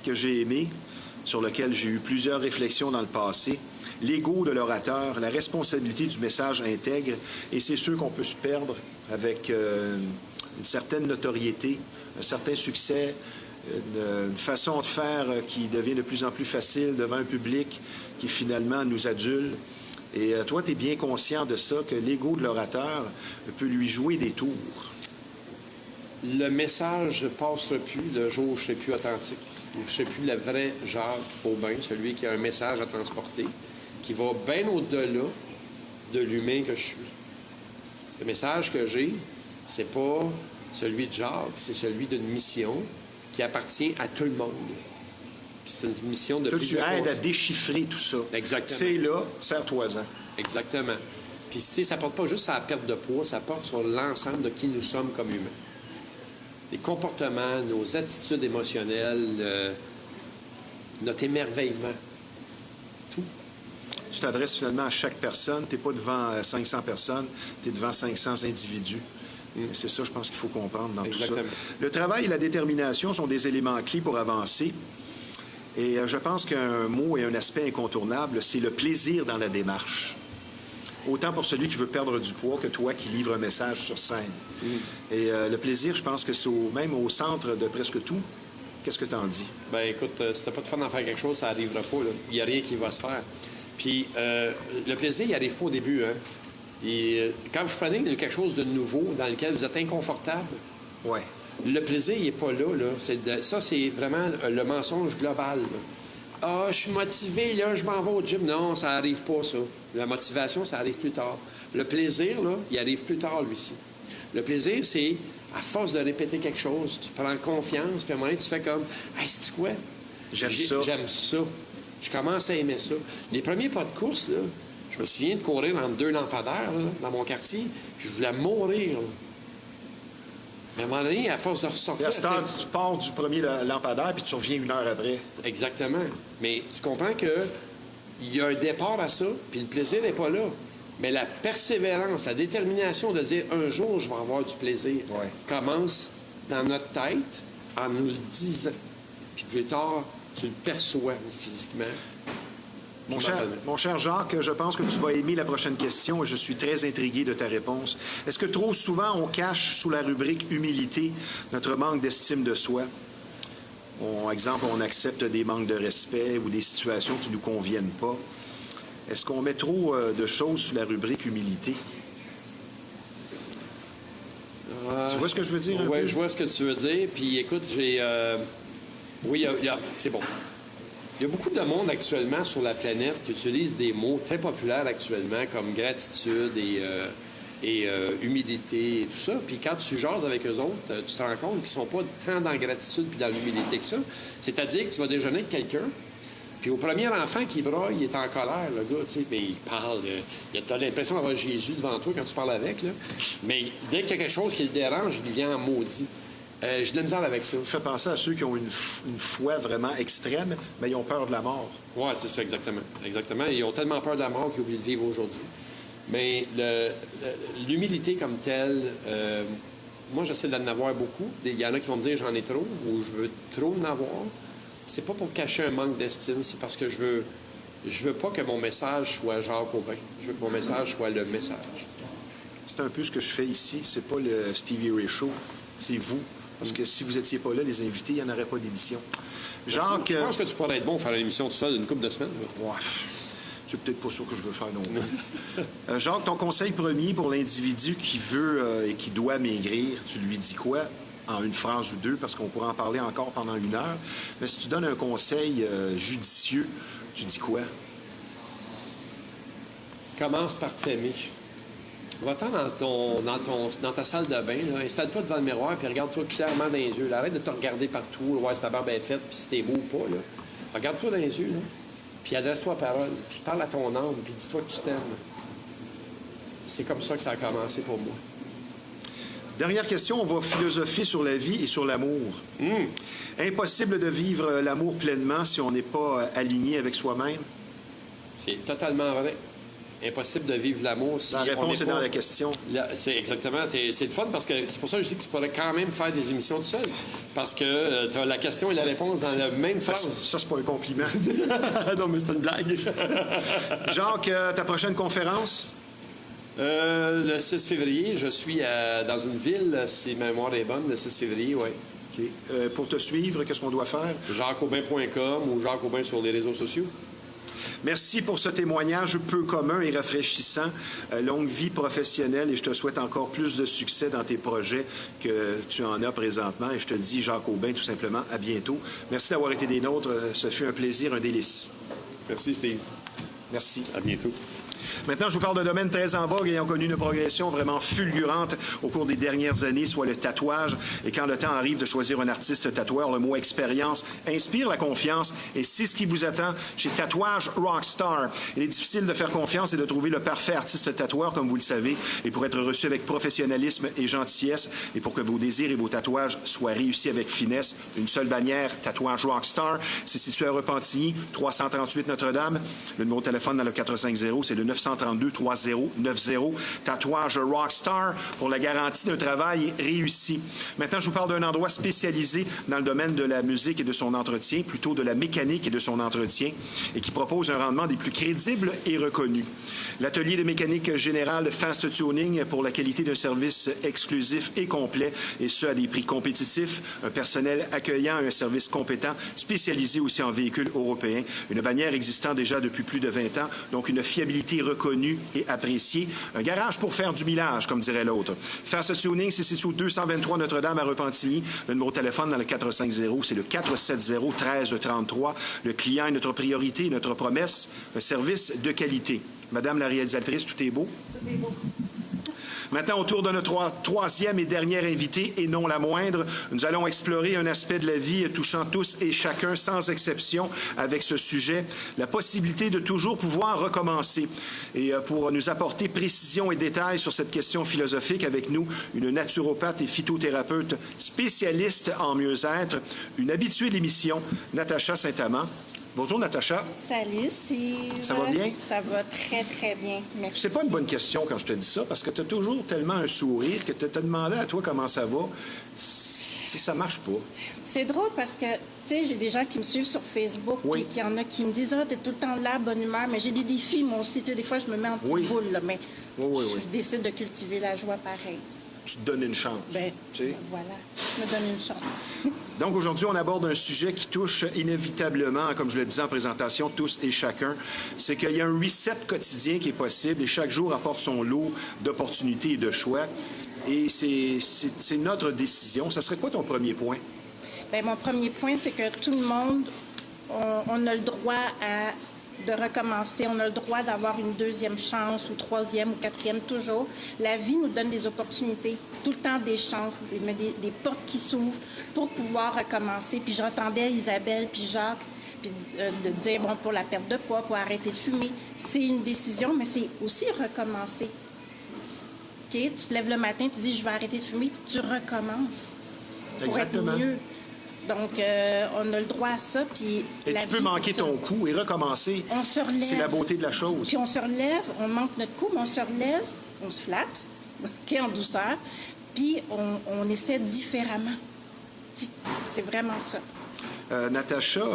que j'ai aimé, sur lequel j'ai eu plusieurs réflexions dans le passé, l'ego de l'orateur, la responsabilité du message intègre, et c'est sûr qu'on peut se perdre avec une certaine notoriété, un certain succès, une façon de faire qui devient de plus en plus facile devant un public qui finalement nous adule. Et toi, tu es bien conscient de ça, que l'ego de l'orateur peut lui jouer des tours. Le message ne passera plus le jour où je ne serai plus authentique. Je ne serai plus le vrai Jacques Aubin, celui qui a un message à transporter, qui va bien au-delà de l'humain que je suis. Le message que j'ai, c'est pas celui de Jacques, c'est celui d'une mission qui appartient à tout le monde. Puis c'est une mission de Toi, plus tu aides à déchiffrer tout ça. Exactement. C'est là, serre-toi-en. Exactement. Puis, tu sais, ça porte pas juste à la perte de poids, ça porte sur l'ensemble de qui nous sommes comme humains. Les comportements, nos attitudes émotionnelles, notre émerveillement. Tout. Tu t'adresses finalement à chaque personne. Tu n'es pas devant 500 personnes, tu es devant 500 individus. C'est ça, je pense qu'il faut comprendre dans Exactement. tout ça. Le travail et la détermination sont des éléments clés pour avancer. Et je pense qu'un mot et un aspect incontournable, c'est le plaisir dans la démarche. Autant pour celui qui veut perdre du poids que toi qui livre un message sur scène. Et le plaisir, je pense que c'est même au centre de presque tout. Qu'est-ce que tu en dis? Bien, écoute, si t'as pas de fun d'en faire quelque chose, ça n'arrivera pas. Il n'y a rien qui va se faire. Puis, le plaisir, il n'arrive pas au début. Hein? Et, quand vous prenez quelque chose de nouveau dans lequel vous êtes inconfortable, Ouais. le plaisir, il n'est pas là. Ça, c'est vraiment le mensonge global. Là. Ah, je suis motivé, là, je m'en vais au gym. Non, ça n'arrive pas, ça. La motivation, ça arrive plus tard. Le plaisir, là, il arrive plus tard, lui-ci. Le plaisir, c'est, à force de répéter quelque chose, tu prends confiance, puis à un moment donné, tu fais comme, hey, sais-tu quoi? J'aime ça. J'aime ça. Je commence à aimer ça. Les premiers pas de course, là, je me souviens de courir entre 2 lampadaires, là, dans mon quartier, puis je voulais mourir, là. Mais à un moment donné, à force de ressortir... À cette heure, tu pars du premier lampadaire puis tu reviens 1 heure après. Exactement. Mais tu comprends que il y a un départ à ça, puis le plaisir n'est pas là. Mais la persévérance, la détermination de dire un jour, je vais avoir du plaisir, Ouais. commence dans notre tête en nous le disant. Puis plus tard, tu le perçois physiquement. Mon cher Jacques, je pense que tu vas aimer la prochaine question et je suis très intrigué de ta réponse. Est-ce que trop souvent on cache sous la rubrique humilité notre manque d'estime de soi? Exemple, on accepte des manques de respect ou des situations qui ne nous conviennent pas. Est-ce qu'on met trop de choses sous la rubrique humilité? Tu vois ce que je veux dire? Oui, je vois ce que tu veux dire. Puis écoute, oui, c'est bon. Il y a beaucoup de monde actuellement sur la planète qui utilise des mots très populaires actuellement comme gratitude et humilité et tout ça. Puis quand tu jases avec eux autres, tu te rends compte qu'ils ne sont pas tant dans la gratitude puis dans l'humilité que ça. C'est-à-dire que tu vas déjeuner avec quelqu'un, puis au premier enfant qui braille, il est en colère, le gars, tu sais, mais il parle. Tu as l'impression d'avoir Jésus devant toi quand tu parles avec, là. Mais dès qu'il y a quelque chose qui le dérange, il vient en maudit. J'ai de la misère avec ça. Ça fait penser à ceux qui ont une foi vraiment extrême, mais ils ont peur de la mort. Oui, c'est ça, exactement. Exactement. Ils ont tellement peur de la mort qu'ils oublient de vivre aujourd'hui. Mais l'humilité comme telle, moi, j'essaie d'en avoir beaucoup. Il y en a qui vont me dire j'en ai trop ou je veux trop en avoir. C'est pas pour cacher un manque d'estime, c'est parce que je veux pas que mon message soit Jacques Aubin. Je veux que mon message soit le message. C'est un peu ce que je fais ici. C'est pas le Stevie Ray Show, c'est vous. Parce que si vous n'étiez pas là, les invités, il n'y en aurait pas d'émission. Jacques... Je pense que tu pourrais être bon pour faire une émission tout seul une couple de semaines. Ouais. C'est peut-être pas ça que je veux faire non plus. Jacques, ton conseil premier pour l'individu qui veut et qui doit maigrir, tu lui dis quoi? En une phrase ou deux, parce qu'on pourra en parler encore pendant 1 heure. Mais si tu donnes un conseil judicieux, tu dis quoi? Commence par t'aimer. Va-t'en dans ta salle de bain, là, installe-toi devant le miroir puis regarde-toi clairement dans les yeux. Là. Arrête de te regarder partout, voir si ta barbe est faite puis si t'es beau ou pas. Là. Regarde-toi dans les yeux, là, puis adresse-toi la parole, puis parle à ton âme, puis dis-toi que tu t'aimes. C'est comme ça que ça a commencé pour moi. Dernière question, on va philosopher sur la vie et sur l'amour. Impossible de vivre l'amour pleinement si on n'est pas aligné avec soi-même? C'est totalement vrai. Impossible de vivre l'amour si La réponse est pas... dans la question. C'est exactement. C'est le fun parce que c'est pour ça que je dis que tu pourrais quand même faire des émissions tout seul. Parce que tu as la question et la réponse dans la même phrase. Ça, c'est pas un compliment. Non, mais c'est une blague. Jacques, ta prochaine conférence? Le 6 février, je suis dans une ville, si ma mémoire est bonne, le 6 février, oui. OK. Pour te suivre, qu'est-ce qu'on doit faire? JacquesAubin.com ou Jacques Aubin sur les réseaux sociaux. Merci pour ce témoignage peu commun et rafraîchissant. Longue vie professionnelle et je te souhaite encore plus de succès dans tes projets que tu en as présentement. Et je te dis, Jacques Aubin, tout simplement, à bientôt. Merci d'avoir été des nôtres. Ce fut un plaisir, un délice. Merci, Steve. Merci. À bientôt. Maintenant, je vous parle d'un domaine très en vogue ayant connu une progression vraiment fulgurante au cours des dernières années, soit le tatouage. Et quand le temps arrive de choisir un artiste tatoueur, le mot expérience inspire la confiance et c'est ce qui vous attend chez Tatouage Rockstar. Il est difficile de faire confiance et de trouver le parfait artiste tatoueur, comme vous le savez, et pour être reçu avec professionnalisme et gentillesse et pour que vos désirs et vos tatouages soient réussis avec finesse, une seule bannière, Tatouage Rockstar. C'est situé à Repentigny, 338 Notre-Dame. Le numéro de téléphone dans le 450, c'est le 932-3090. Tatouage Rockstar pour la garantie d'un travail réussi. Maintenant, je vous parle d'un endroit spécialisé dans le domaine de la musique et de son entretien, plutôt de la mécanique et de son entretien, et qui propose un rendement des plus crédibles et reconnus. L'atelier de mécanique générale Fast Tuning pour la qualité d'un service exclusif et complet, et ce, à des prix compétitifs, un personnel accueillant, un service compétent, spécialisé aussi en véhicules européens, une bannière existant déjà depuis plus de 20 ans, donc une fiabilité reconnue et appréciée. Un garage pour faire du millage, comme dirait l'autre. Fast Tuning, c'est situé au 223 Notre-Dame à Repentigny. Le numéro de téléphone dans le 450, c'est le 470-1333. Le client est notre priorité, notre promesse, un service de qualité. Madame la réalisatrice, tout est beau? Tout est beau. Maintenant, autour de notre troisième et dernière invitée, et non la moindre, nous allons explorer un aspect de la vie touchant tous et chacun, sans exception, avec ce sujet, la possibilité de toujours pouvoir recommencer. Et pour nous apporter précision et détails sur cette question philosophique, avec nous, une naturopathe et phytothérapeute spécialiste en mieux-être, une habituée de l'émission, Natacha Saint-Amand. Bonjour, Natacha. Salut, Steve. Ça va bien? Ça va très, très bien. Merci. C'est pas une bonne question quand je te dis ça, parce que tu as toujours tellement un sourire que tu te demandé à toi comment ça va. Si ça marche pas. C'est drôle parce que, tu sais, j'ai des gens qui me suivent sur Facebook, Oui. puis qu'il y en a qui me disent « Ah, t'es tout le temps là, bonne humeur », mais j'ai des défis, moi aussi. Tu sais, des fois, je me mets en petite Oui. boule, là, mais Oui. je décide de cultiver la joie pareil. Tu te donnes une chance. Ben, tu sais. voilà, je me donne une chance. Donc, aujourd'hui, on aborde un sujet qui touche inévitablement, comme je le disais en présentation, tous et chacun. C'est qu'il y a un reset quotidien qui est possible et chaque jour apporte son lot d'opportunités et de choix. Et c'est notre décision. Ça serait quoi ton premier point? Bien, mon premier point, c'est que tout le monde, on a le droit de recommencer. On a le droit d'avoir une deuxième chance ou troisième ou quatrième, toujours. La vie nous donne des opportunités, tout le temps des chances, des portes qui s'ouvrent pour pouvoir recommencer. Puis j'entendais Isabelle puis Jacques puis de dire, bon, pour la perte de poids, pour arrêter de fumer, c'est une décision, mais c'est aussi recommencer. OK? Tu te lèves le matin, tu dis, je vais arrêter de fumer, tu recommences. Exactement. Pour être mieux. Donc, on a le droit à ça. Puis Et la tu peux vie, manquer c'est ça. ton coup et recommencer. On se relève. C'est la beauté de la chose. Puis on se relève, on manque notre coup, mais on se relève, on se flatte, OK, en douceur, puis on essaie différemment. C'est vraiment ça. Natacha,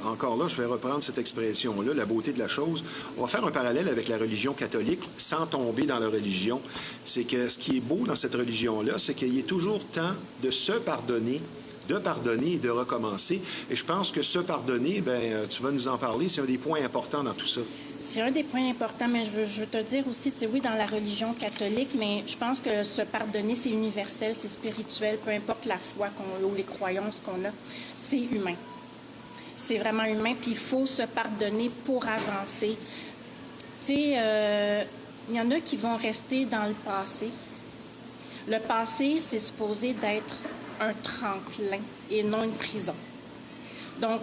encore là, je vais reprendre cette expression-là, la beauté de la chose. On va faire un parallèle avec la religion catholique sans tomber dans la religion. C'est que ce qui est beau dans cette religion-là, c'est qu'il y a toujours temps de se pardonner, de pardonner et de recommencer. Et je pense que se pardonner, tu vas nous en parler, c'est un des points importants dans tout ça. C'est un des points importants, mais je veux te dire aussi, tu sais, oui, dans la religion catholique, mais je pense que se pardonner, c'est universel, c'est spirituel, peu importe la foi qu'on a ou les croyances qu'on a, c'est humain. C'est vraiment humain, puis il faut se pardonner pour avancer. Tu sais, il y en a qui vont rester dans le passé. Le passé, c'est supposé d'être un tremplin et non une prison. Donc,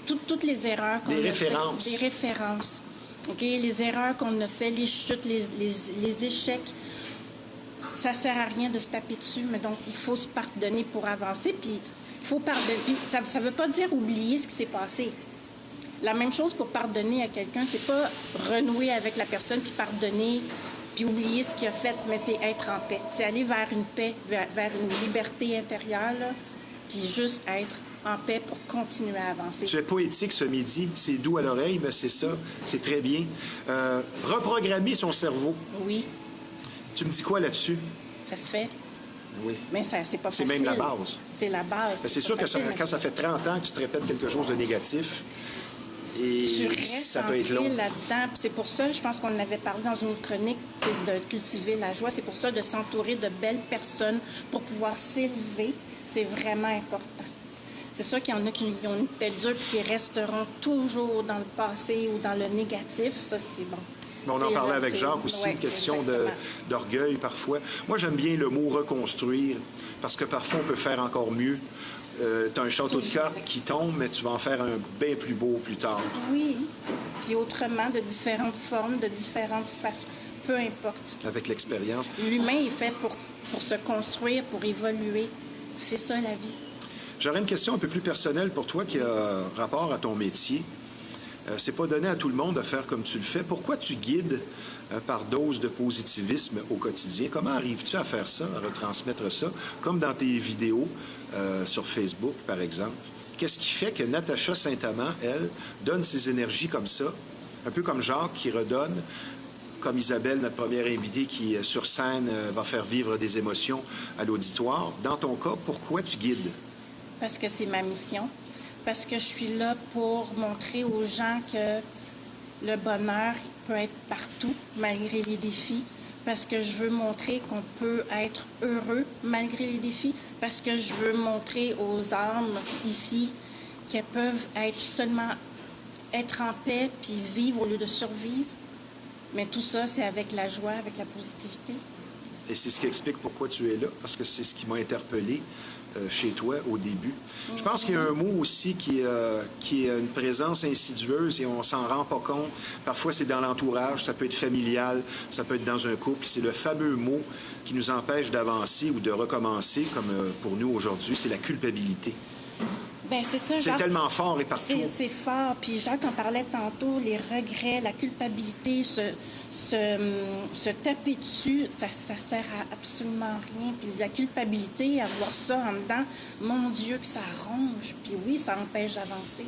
toutes les erreurs qu'on a références. faites, des références. OK? Les erreurs qu'on a faites, les chutes, les échecs, ça ne sert à rien de se taper dessus, mais donc il faut se pardonner pour avancer, puis il faut pardonner. Puis ça ne veut pas dire oublier ce qui s'est passé. La même chose pour pardonner à quelqu'un, c'est pas renouer avec la personne puis pardonner puis oublier ce qu'il a fait, mais c'est être en paix. C'est aller vers une paix, vers une liberté intérieure, là, puis juste être en paix pour continuer à avancer. Tu es poétique ce midi, c'est doux à l'oreille, mais c'est ça, c'est très bien. Reprogrammer son cerveau. Oui, Tu me dis quoi là-dessus? ça se fait, Oui. mais c'est pas C'est facile. même la base. C'est la base. C'est sûr pas que facile, quand ça fait 30 ans que tu te répètes quelque chose de négatif, et tu restes ça peut être ancré long. là-dedans. Puis c'est pour ça, je pense qu'on en avait parlé dans une autre chronique, de cultiver la joie. C'est pour ça de s'entourer de belles personnes pour pouvoir s'élever. C'est vraiment important. C'est sûr qu'il y en a qui ont une tête dure et qui resteront toujours dans le passé ou dans le négatif. Ça, c'est bon. Mais on en C'est parlait là, avec c'est- Jacques aussi, ouais, une question exactement. d'orgueil parfois. Moi, j'aime bien le mot reconstruire parce que parfois, on peut faire encore mieux. Tu as un château de cartes qui tombe, mais tu vas en faire un bien plus beau plus tard. Oui. Puis autrement, de différentes formes, de différentes façons. Peu importe. Avec l'expérience. L'humain est fait pour se construire, pour évoluer. C'est ça, la vie. J'aurais une question un peu plus personnelle pour toi qui a rapport à ton métier. C'est pas donné à tout le monde de faire comme tu le fais. Pourquoi tu guides par dose de positivisme au quotidien? Comment arrives-tu à faire ça, à retransmettre ça, comme dans tes vidéos sur Facebook, par exemple? Qu'est-ce qui fait que Natacha Saint-Amand, elle, donne ses énergies comme ça, un peu comme Jacques qui redonne, comme Isabelle, notre première invitée, qui, sur scène, va faire vivre des émotions à l'auditoire. Dans ton cas, pourquoi tu guides? Parce que c'est ma mission. Parce que je suis là pour montrer aux gens que le bonheur peut être partout, malgré les défis. Parce que je veux montrer qu'on peut être heureux malgré les défis. Parce que je veux montrer aux âmes ici qu'elles peuvent être seulement être en paix puis vivre au lieu de survivre. Mais tout ça, c'est avec la joie, avec la positivité. Et c'est ce qui explique pourquoi tu es là, parce que c'est ce qui m'a interpellé chez toi au début. Je pense qu'il y a un mot aussi qui est une présence insidieuse et on s'en rend pas compte. Parfois, c'est dans l'entourage, ça peut être familial, ça peut être dans un couple. C'est le fameux mot qui nous empêche d'avancer ou de recommencer, comme pour nous aujourd'hui, c'est la culpabilité. Bien, c'est ça, C'est tellement fort et partout. C'est fort. Puis Jacques en parlait tantôt, les regrets, la culpabilité, se taper dessus, ça sert à absolument rien. Puis la culpabilité, avoir ça en dedans, mon Dieu, que ça ronge. Puis oui, ça empêche d'avancer.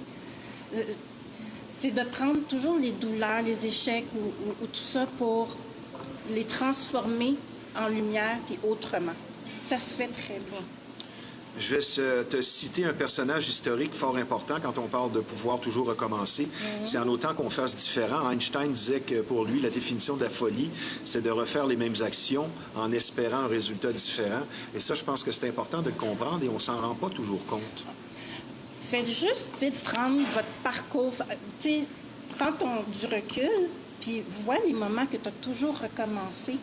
C'est de prendre toujours les douleurs, les échecs ou tout ça pour les transformer en lumière puis autrement. Ça se fait très bien. Je vais te citer un personnage historique fort important quand on parle de pouvoir toujours recommencer. C'est en autant qu'on fasse différent. Einstein disait que pour lui, la définition de la folie, c'est de refaire les mêmes actions en espérant un résultat différent. Et ça, je pense que c'est important de le comprendre et on s'en rend pas toujours compte. Faites juste, tu sais, de prendre votre parcours, tu sais, prends du recul, puis vois les moments que tu as toujours recommencé,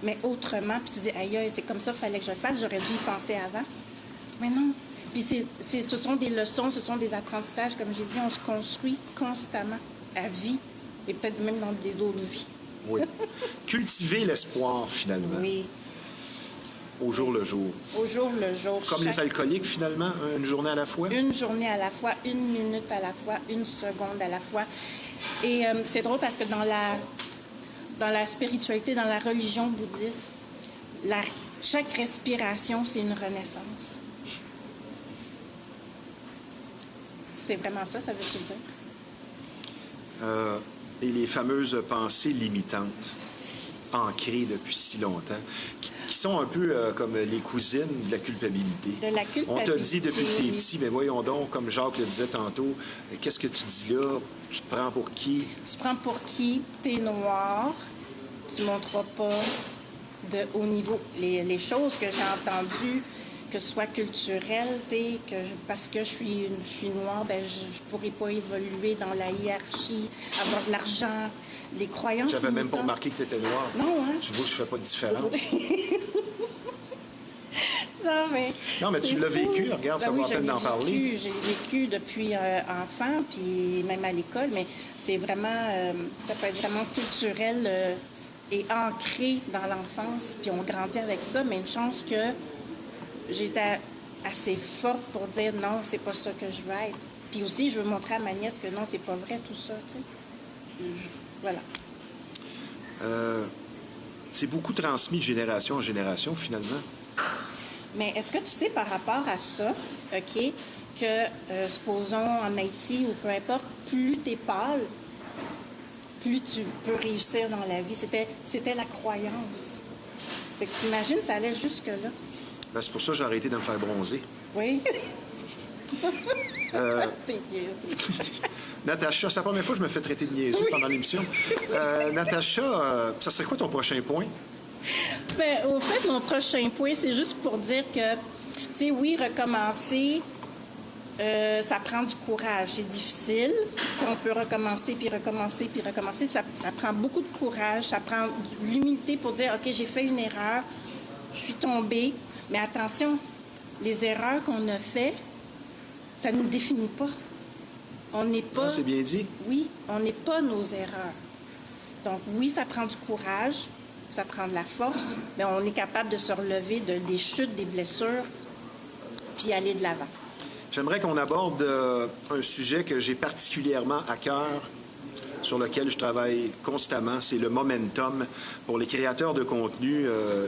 mais autrement, puis tu dis, aïe, aïe, c'est comme ça, il fallait que je le fasse, j'aurais dû y penser avant. Mais non. Puis ce sont des leçons, ce sont des apprentissages. Comme j'ai dit, on se construit constamment à vie et peut-être même dans des autres vies. Oui. Cultiver l'espoir, finalement, Oui, au jour le jour. au jour le jour. Comme les alcooliques, finalement, une journée à la fois. Une journée à la fois, une minute à la fois, une seconde à la fois. Et c'est drôle parce que dans la spiritualité, dans la religion bouddhiste, chaque respiration, c'est une renaissance. C'est vraiment ça, ça veut tout dire. Et les fameuses pensées limitantes, ancrées depuis si longtemps, qui sont un peu comme les cousines de la culpabilité. De la culpabilité. On t'a dit depuis que t'es petit, mais voyons donc, comme Jacques le disait tantôt, qu'est-ce que tu dis là? Tu te prends pour qui? Tu te prends pour qui? T'es noir, tu ne monteras pas de haut niveau. Les choses que j'ai entendues, que ce soit culturel, parce que je suis noire, ben je ne pourrais pas évoluer dans la hiérarchie, avoir de l'argent, les croyances. J'avais même pas limitantes. remarqué que tu étais noire. Non, hein? Tu vois, je fais pas de différence. Non, mais tu l'as vécu, regarde, ça vaut la peine d'en parler. J'ai vécu depuis enfant, puis même à l'école, mais c'est vraiment, ça peut être vraiment culturel et ancré dans l'enfance, puis on grandit avec ça, mais une chance que j'étais assez forte pour dire non, c'est pas ça que je veux être. Puis aussi, je veux montrer à ma nièce que non, c'est pas vrai tout ça, tu sais. Voilà. C'est beaucoup transmis de génération en génération, finalement. Mais est-ce que tu sais par rapport à ça, OK, que, supposons en Haïti ou peu importe, plus t'es pâle, plus tu peux réussir dans la vie. C'était la croyance. Fait que tu imagines, ça allait jusque-là. Ben, c'est pour ça que j'ai arrêté de me faire bronzer. Oui. T'es niaiseux. Natacha, c'est la première fois que je me fais traiter de niaiseux pendant l'émission. Natacha, ça serait quoi ton prochain point? Ben, au fait, mon prochain point, c'est juste pour dire que, tu sais, oui, recommencer, Ça prend du courage. C'est difficile. T'sais, on peut recommencer, puis recommencer, puis recommencer. Ça prend beaucoup de courage. Ça prend de l'humilité pour dire, OK, j'ai fait une erreur, je suis tombée. Mais attention, les erreurs qu'on a faites, ça ne nous définit pas. On n'est pas... Ah, c'est bien dit. Oui, on n'est pas nos erreurs. Donc oui, ça prend du courage, ça prend de la force, mais on est capable de se relever des chutes, des blessures, puis aller de l'avant. J'aimerais qu'on aborde un sujet que j'ai particulièrement à cœur, sur lequel je travaille constamment, c'est le momentum. Pour les créateurs de contenu,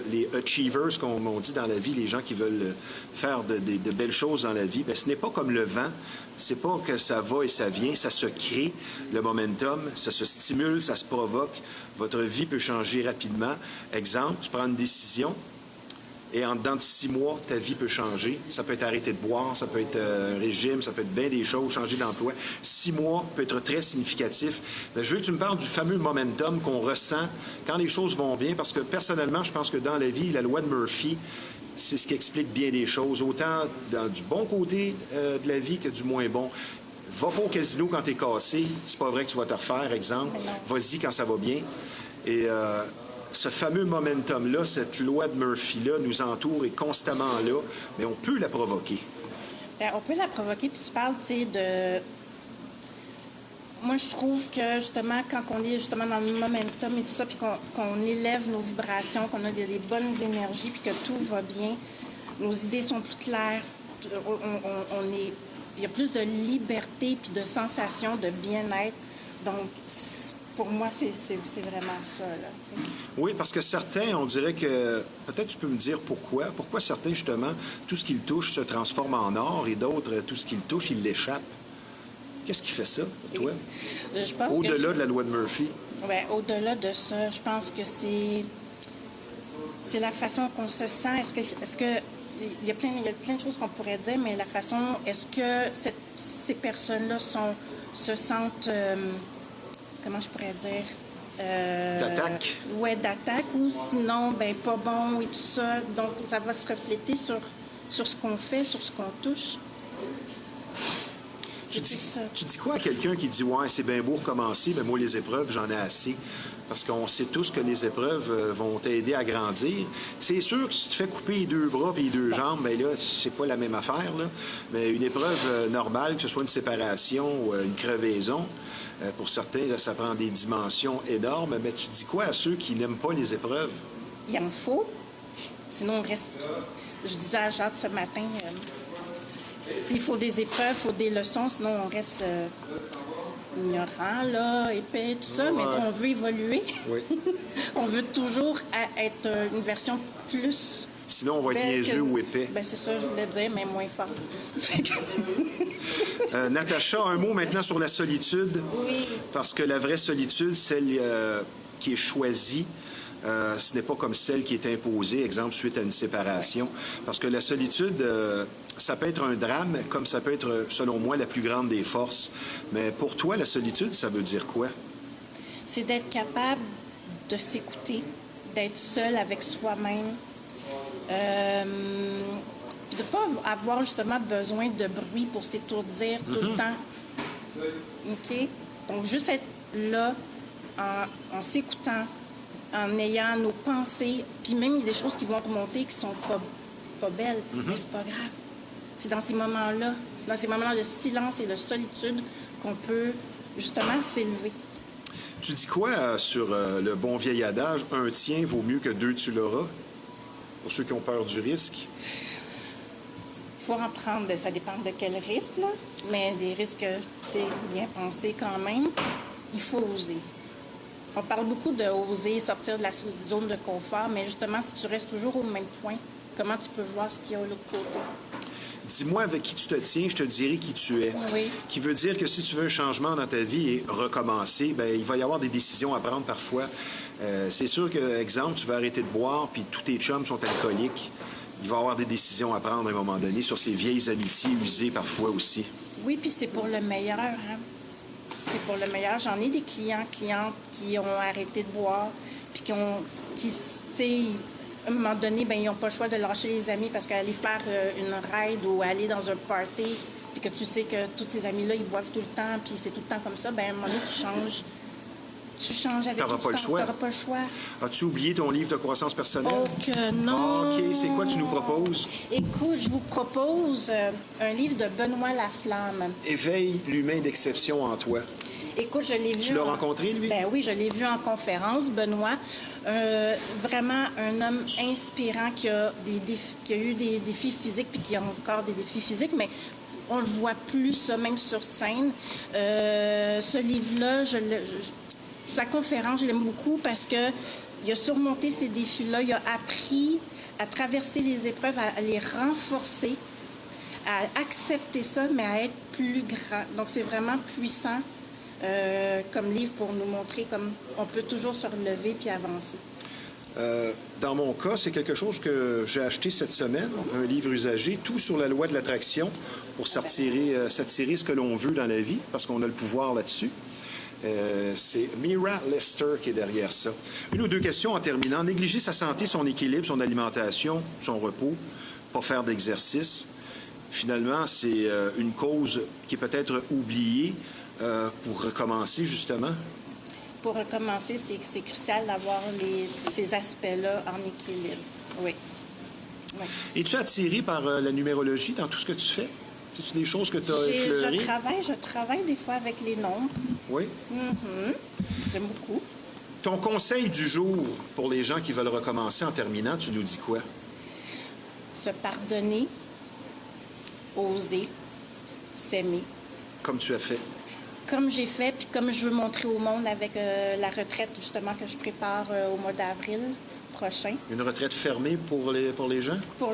les achievers, comme on dit dans la vie, les gens qui veulent faire de belles choses dans la vie, bien, ce n'est pas comme le vent. C'est pas que ça va et ça vient, ça se crée, le momentum, ça se stimule, ça se provoque. Votre vie peut changer rapidement. Exemple, tu prends une décision, et en dedans de 6 mois, ta vie peut changer. Ça peut être arrêter de boire, ça peut être un régime, ça peut être bien des choses, changer d'emploi. 6 mois peut être très significatif. Mais je veux que tu me parles du fameux momentum qu'on ressent quand les choses vont bien, parce que personnellement, je pense que dans la vie, la loi de Murphy, c'est ce qui explique bien des choses, autant du bon côté de la vie que du moins bon. Va pas au casino quand t'es cassé, c'est pas vrai que tu vas te refaire, exemple. Vas-y quand ça va bien. Et ce fameux momentum-là, cette loi de Murphy-là nous entoure et constamment là, mais on peut la provoquer. Bien, on peut la provoquer, puis tu parles, tu sais, de... Moi, je trouve que, justement, quand on est justement dans le momentum et tout ça, puis qu'on élève nos vibrations, qu'on a des bonnes énergies, puis que tout va bien, nos idées sont plus claires, il y a plus de liberté, puis de sensation, de bien-être. Donc, pour moi, c'est vraiment ça, là. T'sais. Oui, parce que certains, on dirait que... Peut-être tu peux me dire pourquoi. Pourquoi certains, justement, tout ce qu'ils touchent se transforme en or et d'autres, tout ce qu'ils touchent, ils l'échappent. Qu'est-ce qui fait ça, pour toi? Je pense au-delà de la loi de Murphy? Oui, au-delà de ça, je pense que c'est la façon qu'on se sent. Est-ce que il y a plein de choses qu'on pourrait dire, mais la façon, est-ce que ces personnes-là se sentent, comment je pourrais dire? D'attaque? Oui, d'attaque, ou sinon, ben pas bon et tout ça. Donc, ça va se refléter sur ce qu'on fait, sur ce qu'on touche. Tu dis quoi à quelqu'un qui dit « Ouais, c'est bien beau recommencer, mais moi, les épreuves, j'en ai assez. » Parce qu'on sait tous que les épreuves vont t'aider à grandir. C'est sûr que si tu te fais couper les 2 bras et les 2 jambes, bien là, c'est pas la même affaire, là. Mais une épreuve normale, que ce soit une séparation ou une crevaison, pour certains, là, ça prend des dimensions énormes. Mais tu dis quoi à ceux qui n'aiment pas les épreuves? Il en faut. Sinon, on reste... Je disais à Jacques ce matin... il faut des épreuves, il faut des leçons, sinon on reste ignorant, là, épais, tout ça, mais on veut évoluer. Oui. On veut toujours être une version plus... Sinon, on va être niaiseux ou épais. Bien, c'est ça, je voulais dire, mais moins fort. Natacha, un mot maintenant sur la solitude. Oui. Parce que la vraie solitude, celle qui est choisie, ce n'est pas comme celle qui est imposée, exemple, suite à une séparation. Parce que la solitude, ça peut être un drame, comme ça peut être, selon moi, la plus grande des forces. Mais pour toi, la solitude, ça veut dire quoi? C'est d'être capable de s'écouter, d'être seul avec soi-même, puis de ne pas avoir justement besoin de bruit pour s'étourdir tout le temps. OK? Donc, juste être là en s'écoutant, en ayant nos pensées, puis même il y a des choses qui vont remonter qui sont pas belles, mais c'est pas grave. C'est dans ces moments-là de silence et de solitude qu'on peut justement s'élever. Tu dis quoi sur le bon vieil adage « Un tien vaut mieux que 2 tu l'auras » pour ceux qui ont peur du risque? Il faut en prendre, ça dépend de quel risque, là, mais des risques bien pensés quand même. Il faut oser. On parle beaucoup de oser sortir de la zone de confort, mais justement, si tu restes toujours au même point, comment tu peux voir ce qu'il y a de l'autre côté? Dis-moi avec qui tu te tiens, je te dirai qui tu es. Oui. Qui veut dire que si tu veux un changement dans ta vie et recommencer, bien, il va y avoir des décisions à prendre parfois. C'est sûr que, exemple, tu vas arrêter de boire, puis tous tes chums sont alcooliques. Il va y avoir des décisions à prendre à un moment donné sur ces vieilles amitiés usées parfois aussi. Oui, puis c'est pour le meilleur, hein? C'est pour le meilleur. J'en ai des clientes qui ont arrêté de boire, puis tu sais, à un moment donné, ben, ils n'ont pas le choix de lâcher les amis parce qu'aller faire une ride ou aller dans un party, puis que tu sais que tous ces amis-là, ils boivent tout le temps, puis c'est tout le temps comme ça, bien, à un moment donné, tu changes. Tu changes avec T'auras tout pas le le temps. choix. T'auras pas le choix. As-tu oublié ton livre de croissance personnelle? Oh que non! OK, c'est quoi tu nous proposes? Écoute, je vous propose un livre de Benoît Laflamme. Éveille l'humain d'exception en toi. Écoute, je l'ai vu... Tu l'as rencontré, lui? Ben oui, je l'ai vu en conférence, Benoît. Vraiment un homme inspirant qui a eu des défis physiques puis qui a encore des défis physiques, mais on le voit plus, ça, même sur scène. Ce livre-là, sa conférence, je l'aime beaucoup parce qu'il a surmonté ces défis-là. Il a appris à traverser les épreuves, à les renforcer, à accepter ça, mais à être plus grand. Donc, c'est vraiment puissant comme livre pour nous montrer comme on peut toujours se relever puis avancer. Dans mon cas, c'est quelque chose que j'ai acheté cette semaine, un livre usagé, tout sur la loi de l'attraction pour s'attirer ce que l'on veut dans la vie, parce qu'on a le pouvoir là-dessus. C'est Mira Lester qui est derrière ça. Une ou deux questions en terminant. Négliger sa santé, son équilibre, son alimentation, son repos, pas faire d'exercice. Finalement, c'est une cause qui est peut-être oubliée pour recommencer, justement. Pour recommencer, c'est crucial d'avoir ces aspects-là en équilibre. Oui. Oui. Es-tu attiré par la numérologie dans tout ce que tu fais? C'est-tu des choses que tu as effleurées? Je travaille des fois avec les nombres. Oui. J'aime beaucoup. Ton conseil du jour pour les gens qui veulent recommencer en terminant, tu nous dis quoi? Se pardonner, oser, s'aimer. Comme tu as fait. Comme j'ai fait, puis comme je veux montrer au monde avec la retraite, justement, que je prépare au mois d'avril prochain. Une retraite fermée pour les gens? Pour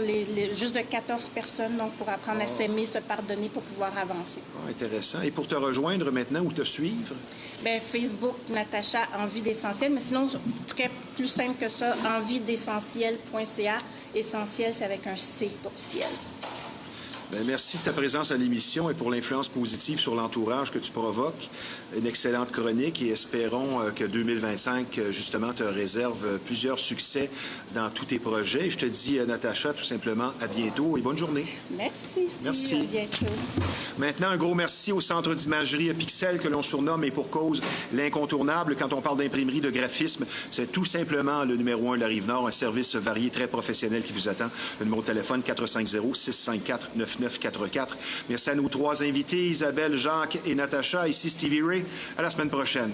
juste de 14 personnes, donc pour apprendre à s'aimer, se pardonner pour pouvoir avancer. Intéressant. Et pour te rejoindre maintenant ou te suivre? Bien, Facebook, Natacha, Envie d'essentiel, mais sinon, très plus simple que ça, enviedessentiel.ca. Essentiel, c'est avec un C pour ciel. Bien, merci de ta présence à l'émission et pour l'influence positive sur l'entourage que tu provoques. Une excellente chronique et espérons que 2025, justement, te réserve plusieurs succès dans tous tes projets. Je te dis, Natacha, tout simplement, à bientôt et bonne journée. Merci, Steve. Merci. À bientôt. Maintenant, un gros merci au Centre d'imagerie Pixel que l'on surnomme et pour cause l'incontournable quand on parle d'imprimerie, de graphisme. C'est tout simplement le numéro 1 de la Rive-Nord, un service varié, très professionnel qui vous attend. Le numéro de téléphone 450-654-9944. Merci à nos trois invités, Isabelle, Jacques et Natacha. Ici Stevie Ray. À la semaine prochaine.